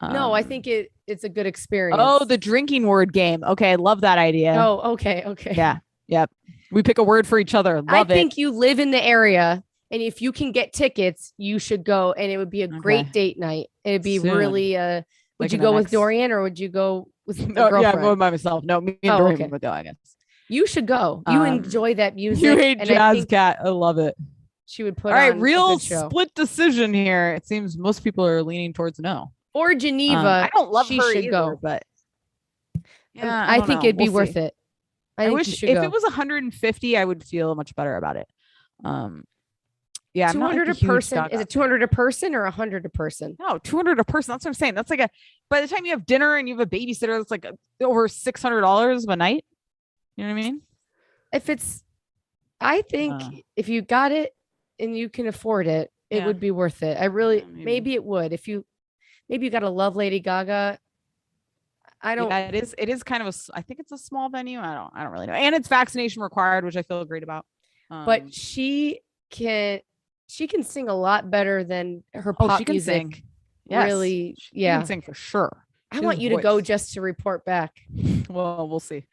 Speaker 1: No, I think it's a good experience.
Speaker 3: Oh, the drinking word game. Okay, I love that idea.
Speaker 1: Oh, okay.
Speaker 3: Yeah, yep. We pick a word for each other. I
Speaker 1: think you live in the area, and if you can get tickets, you should go, and it would be a great date night. It'd be really. Would you go with Dorian or would you go with a girlfriend?
Speaker 3: Yeah, I'm going by myself. No, me and Dorian would go, I guess.
Speaker 1: You should go. You enjoy that music.
Speaker 3: You hate jazz, Cat. I love it.
Speaker 1: She would put.
Speaker 3: All right, real split decision here. It seems most people are leaning towards no.
Speaker 1: Or Geneva.
Speaker 3: I don't love
Speaker 1: she
Speaker 3: her
Speaker 1: should
Speaker 3: either,
Speaker 1: go,
Speaker 3: but
Speaker 1: yeah, I think it'd be worth it.
Speaker 3: I wish if it was 150, I would feel much better about it. Yeah, I'm not,
Speaker 1: 200
Speaker 3: like,
Speaker 1: a
Speaker 3: huge
Speaker 1: person.
Speaker 3: Gaga
Speaker 1: Is it 200 a person or 100 a person?
Speaker 3: No, 200 a person. That's what I'm saying. That's like by the time you have dinner and you have a babysitter, that's like over $600 a night. You know what I mean?
Speaker 1: I think if you got it and you can afford it, it would be worth it. Maybe it would. Maybe you got to love Lady Gaga. I don't.
Speaker 3: Yeah, it is kind of I think it's a small venue. I don't really know. And it's vaccination required, which I feel great about.
Speaker 1: But she can sing a lot better than her pop music.
Speaker 3: Sing. Yes.
Speaker 1: Really,
Speaker 3: she can sing for sure.
Speaker 1: I want you to go just to report back.
Speaker 3: Well, we'll see.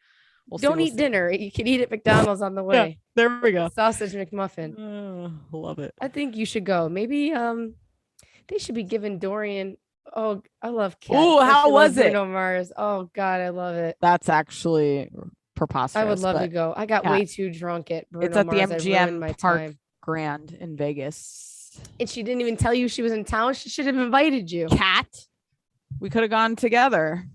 Speaker 1: Don't eat dinner. You can eat at McDonald's on the way.
Speaker 3: Yeah, there we go.
Speaker 1: Sausage McMuffin.
Speaker 3: Love it.
Speaker 1: I think you should go. Maybe they should be giving Dorian. Oh, I love Cat.
Speaker 3: Oh, how was it?
Speaker 1: Bruno Mars. Oh God, I love it.
Speaker 3: That's actually preposterous.
Speaker 1: I would love to go. I got way too drunk at Bruno
Speaker 3: It's at
Speaker 1: Mars.
Speaker 3: the MGM Park Grand in Vegas.
Speaker 1: And she didn't even tell you she was in town. She should have invited you.
Speaker 3: Cat. We could have gone together.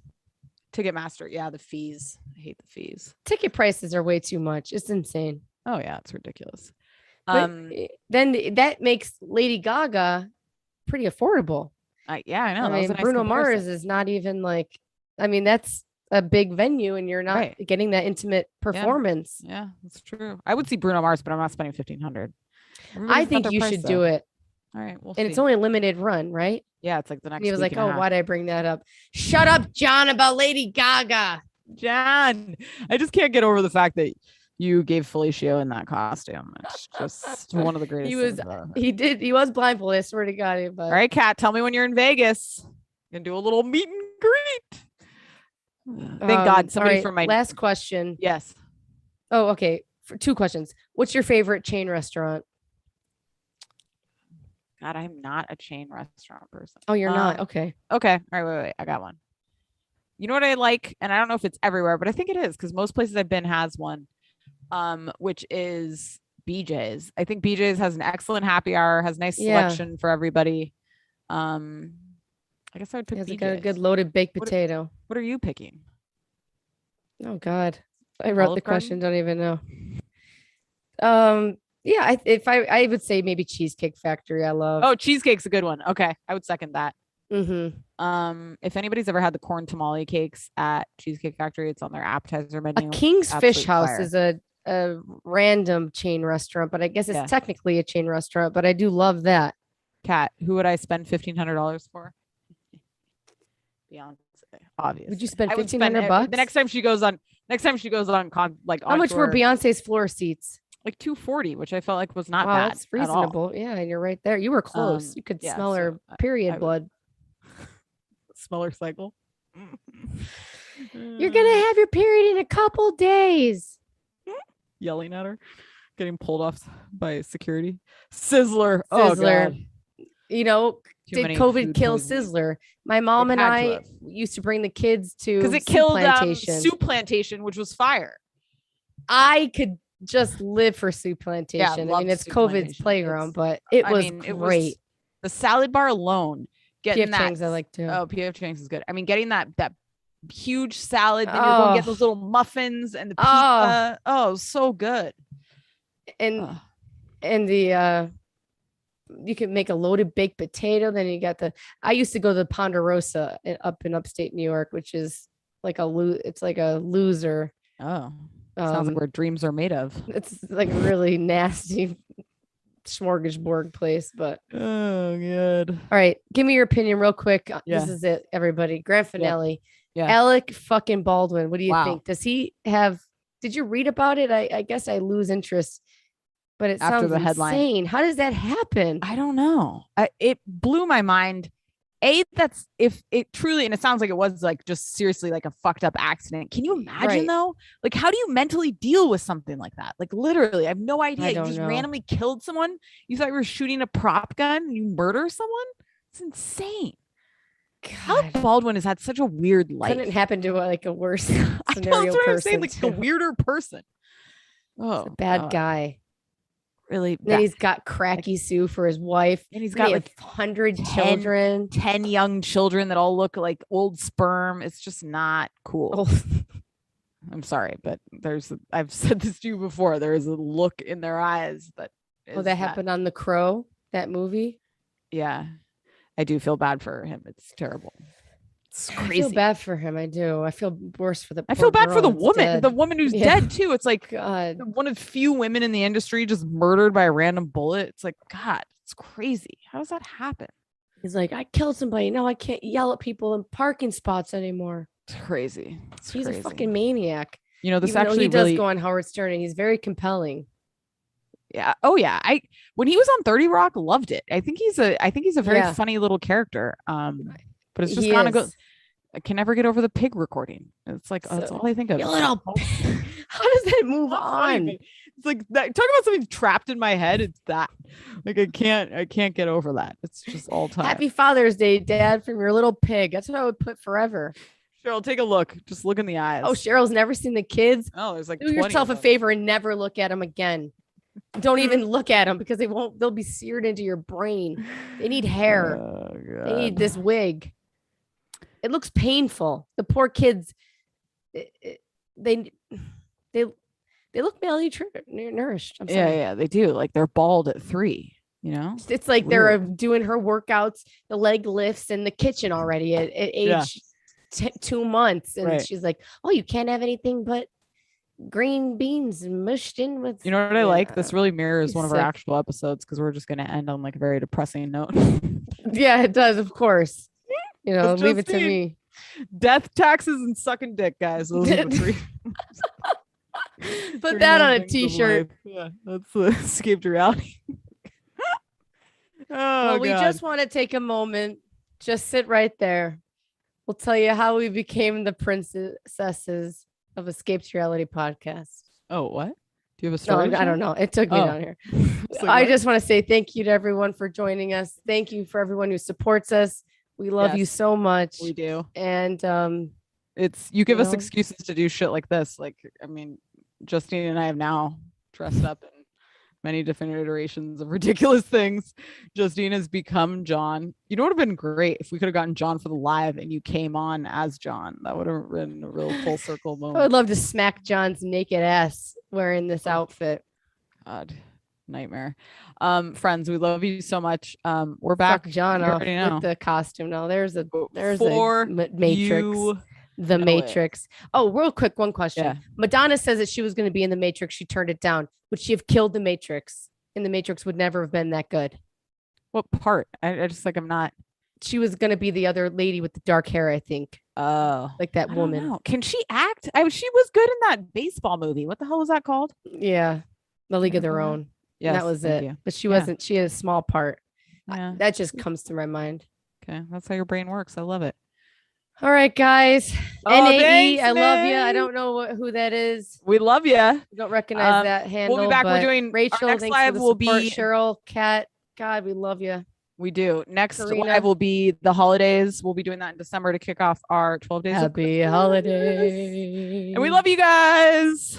Speaker 3: Ticketmaster. Yeah, the fees. I hate the fees.
Speaker 1: Ticket prices are way too much. It's insane.
Speaker 3: Oh yeah, it's ridiculous.
Speaker 1: But then that makes Lady Gaga pretty affordable.
Speaker 3: Yeah, I know.
Speaker 1: I mean, Bruno Mars is not even like. I mean, that's a big venue, and you're not getting that intimate performance.
Speaker 3: Yeah, that's true. I would see Bruno Mars, but I'm not spending $1,500.
Speaker 1: I think you should do it.
Speaker 3: All right, we'll
Speaker 1: see. It's only a limited run, right?
Speaker 3: Yeah, it's like the next.
Speaker 1: And he was like, "Oh, why'd I bring that up? Shut up, John, about Lady Gaga."
Speaker 3: John, I just can't get over the fact that you gave Felicio in that costume. It's just one of the greatest.
Speaker 1: He was blindfolded. I swear to God. But...
Speaker 3: All right, Kat, tell me when you're in Vegas. You can do a little meet and greet. Thank God somebody from my
Speaker 1: last question.
Speaker 3: Yes.
Speaker 1: Oh, okay. For 2 questions. What's your favorite chain restaurant?
Speaker 3: God, I'm not a chain restaurant person.
Speaker 1: Oh, you're not? Okay.
Speaker 3: Okay. All right, wait. I got one. You know what I like? And I don't know if it's everywhere, but I think it is because most places I've been has one, which is BJ's. I think BJ's has an excellent happy hour, has nice selection for everybody. I guess I would pick BJ's.
Speaker 1: Got a good loaded baked potato.
Speaker 3: What are you picking?
Speaker 1: Oh, God. I wrote the question. Don't even know. Yeah, I would say maybe Cheesecake Factory. I love.
Speaker 3: Oh, cheesecake's a good one. Okay, I would second that.
Speaker 1: Mm-hmm.
Speaker 3: If anybody's ever had the corn tamale cakes at Cheesecake Factory, it's on their appetizer menu.
Speaker 1: A King's Fish House is a random chain restaurant, but I guess it's technically a chain restaurant. But I do love that.
Speaker 3: Kat, who would I spend $1,500 for? Beyonce, obviously.
Speaker 1: Would you spend $1,500?
Speaker 3: The next time she goes on,
Speaker 1: how much were Beyonce's floor seats?
Speaker 3: Like $240, which I felt like was not
Speaker 1: bad.
Speaker 3: That's
Speaker 1: reasonable. Yeah, and you're right there. You were close. You could smell her period blood.
Speaker 3: Smell her cycle.
Speaker 1: You're gonna have your period in a couple days.
Speaker 3: Yelling at her, getting pulled off by security. Sizzler. Oh God.
Speaker 1: You know, did COVID kill Sizzler? My mom and I used to bring the kids to
Speaker 3: because it killed Soup Plantation, which was fire.
Speaker 1: I could just live for Soup Plantation. I mean, it's COVID's playground, but it was great.
Speaker 3: The salad bar alone, getting
Speaker 1: PF Chang's I like too.
Speaker 3: Oh, PF Chang's is good. I mean, getting that huge salad, then you're going to get those little muffins and the pizza. Oh, so good.
Speaker 1: And the you can make a loaded baked potato. Then you got I used to go to the Ponderosa up in upstate New York, which is like it's like a loser.
Speaker 3: Oh. Sounds like where dreams are made of.
Speaker 1: It's like a really nasty smorgasbord place, but
Speaker 3: oh good.
Speaker 1: All right, give me your opinion real quick. This is it, everybody. Grand finale.
Speaker 3: Yeah.
Speaker 1: Alec fucking Baldwin. What do you think? Does he have? Did you read about it? I guess I lose interest, but it sounds the headline. Insane. How does that happen?
Speaker 3: I don't know. It blew my mind. That's if it truly, and it sounds like it was like just seriously like a fucked up accident. Can you imagine though? Like, how do you mentally deal with something like that? Like, literally, I have no idea. You just randomly killed someone. You thought you were shooting a prop gun and you murder someone? It's insane. Alec Baldwin has had such a weird life.
Speaker 1: Couldn't happen to a worse
Speaker 3: scenario
Speaker 1: person.
Speaker 3: That's what I'm saying. Like the weirder person.
Speaker 1: Oh, a bad guy.
Speaker 3: Really
Speaker 1: then he's got Cracky Sue for his wife,
Speaker 3: and he's got like
Speaker 1: 100 children,
Speaker 3: 10 young children that all look like old sperm. It's just not cool. I'm sorry, but I've said this to you before. There is a look in their eyes that is
Speaker 1: that happened on The Crow, that movie.
Speaker 3: Yeah, I do feel bad for him. It's terrible. It's
Speaker 1: I
Speaker 3: crazy.
Speaker 1: feel bad for him. I do. I feel worse for the.
Speaker 3: I feel
Speaker 1: poor
Speaker 3: bad for the
Speaker 1: girl
Speaker 3: woman,
Speaker 1: instead.
Speaker 3: the woman who's
Speaker 1: Yeah.
Speaker 3: dead too. It's like
Speaker 1: God.
Speaker 3: one of the few women in the industry just murdered by a random bullet. It's like, God, it's crazy. How does that happen?
Speaker 1: He's like, I killed somebody. Now I can't yell at people in parking spots anymore.
Speaker 3: It's crazy.
Speaker 1: He's a fucking maniac.
Speaker 3: You know, this
Speaker 1: Even though
Speaker 3: actually
Speaker 1: he does
Speaker 3: really,
Speaker 1: go on Howard Stern, and he's very compelling.
Speaker 3: yeah. Oh yeah. When he was on 30 Rock, loved it. I think he's a very
Speaker 1: Yeah.
Speaker 3: funny little character. But it's just
Speaker 1: He
Speaker 3: kind of
Speaker 1: is.
Speaker 3: go. I can never get over the pig recording. It's like, that's
Speaker 1: So-
Speaker 3: all I think of.
Speaker 1: You little. How does that move
Speaker 3: Not funny,
Speaker 1: on?
Speaker 3: but it's like that. Talk about something trapped in my head. It's that. Like I can't get over that. It's just all time.
Speaker 1: Happy Father's Day, Dad, from your little pig. That's what I would put forever.
Speaker 3: Cheryl, take a look. Just look in the eyes.
Speaker 1: Oh, Cheryl's never seen the kids.
Speaker 3: Oh, there's like
Speaker 1: Do
Speaker 3: 20
Speaker 1: yourself
Speaker 3: of
Speaker 1: a
Speaker 3: them.
Speaker 1: favor and never look at them again. Don't even look at them because they'll be seared into your brain. They need hair.
Speaker 3: Oh,
Speaker 1: They need
Speaker 3: God.
Speaker 1: this wig. It looks painful. The poor kids, they look malnourished. I'm sorry.
Speaker 3: Yeah, they do. Like they're bald at 3. You know.
Speaker 1: It's like they're
Speaker 3: Weird.
Speaker 1: doing her workouts, the leg lifts in the kitchen already at age
Speaker 3: Yeah.
Speaker 1: 2 months. And
Speaker 3: Right.
Speaker 1: she's like, oh, you can't have anything but green beans mushed in with.
Speaker 3: You know what I like? This really mirrors
Speaker 1: He's
Speaker 3: one of our
Speaker 1: sick.
Speaker 3: actual episodes because we're just going to end on like a very depressing note.
Speaker 1: Yeah, it does, of course. You know,
Speaker 3: It's
Speaker 1: leave it to
Speaker 3: Justine.
Speaker 1: me.
Speaker 3: Death, taxes, and sucking dick, guys. Those are the 3.
Speaker 1: Put
Speaker 3: 3
Speaker 1: that on
Speaker 3: main
Speaker 1: a
Speaker 3: things of
Speaker 1: t-shirt.
Speaker 3: life. Yeah, that's the escape to reality. Oh,
Speaker 1: Well, we
Speaker 3: God.
Speaker 1: just want to take a moment. Just sit right there. We'll tell you how we became the princesses of Escape to Reality podcast.
Speaker 3: Oh, what? Do you have a
Speaker 1: No,
Speaker 3: story? to
Speaker 1: I
Speaker 3: tell?
Speaker 1: don't know. It took me
Speaker 3: Oh.
Speaker 1: down here.
Speaker 3: It's like,
Speaker 1: I
Speaker 3: what?
Speaker 1: just want to say thank you to everyone for joining us. Thank you for everyone who supports us. We love you
Speaker 3: Yes,
Speaker 1: so much.
Speaker 3: We do.
Speaker 1: And
Speaker 3: It's you give
Speaker 1: You
Speaker 3: us
Speaker 1: know?
Speaker 3: excuses to do shit like this. Like, I mean, Justine and I have now dressed up in many different iterations of ridiculous things. Justine has become John. You know what would have been great if we could have gotten John for the live and you came on as John. That would have been a real full circle
Speaker 1: I
Speaker 3: moment.
Speaker 1: would love to smack John's naked ass wearing this outfit.
Speaker 3: God, nightmare. Friends, we love you so much. We're back.
Speaker 1: Fuck John
Speaker 3: You
Speaker 1: off
Speaker 3: already know.
Speaker 1: with the costume. Now there's a
Speaker 3: For
Speaker 1: Matrix.
Speaker 3: you
Speaker 1: The
Speaker 3: know it.
Speaker 1: Matrix. Oh, real quick, one question.
Speaker 3: Yeah.
Speaker 1: Madonna says that she was going to be in the Matrix. She turned it down. Would she have killed the Matrix? And the Matrix would never have been that good.
Speaker 3: What part? I just like I'm not.
Speaker 1: She was going to be the other lady with the dark hair, I think.
Speaker 3: Oh,
Speaker 1: Like that
Speaker 3: I don't
Speaker 1: woman.
Speaker 3: know. Can she act? She was good in that baseball movie. What the hell was that called?
Speaker 1: Yeah. The League of Their
Speaker 3: Remember that?
Speaker 1: Own.
Speaker 3: Yes,
Speaker 1: That was
Speaker 3: thank
Speaker 1: it.
Speaker 3: you.
Speaker 1: But she
Speaker 3: Yeah.
Speaker 1: wasn't. She had a small part.
Speaker 3: Yeah.
Speaker 1: That just comes to my mind.
Speaker 3: Okay, that's how your brain works. I love it.
Speaker 1: All right, guys.
Speaker 3: Oh,
Speaker 1: NAE,
Speaker 3: thanks,
Speaker 1: I love you. I
Speaker 3: Nate.
Speaker 1: don't know who that is.
Speaker 3: We love you.
Speaker 1: Don't recognize that handle.
Speaker 3: We'll be back. We're
Speaker 1: but
Speaker 3: doing our
Speaker 1: Rachel.
Speaker 3: next
Speaker 1: Thanks
Speaker 3: live
Speaker 1: for the
Speaker 3: will
Speaker 1: support.
Speaker 3: be-
Speaker 1: Cheryl, Kat. God, we love you.
Speaker 3: We do. Next
Speaker 1: Karina.
Speaker 3: live will be the holidays. We'll be doing that in December to kick off our 12 days. of
Speaker 1: Happy
Speaker 3: Christmas.
Speaker 1: holidays.
Speaker 3: And we love you guys.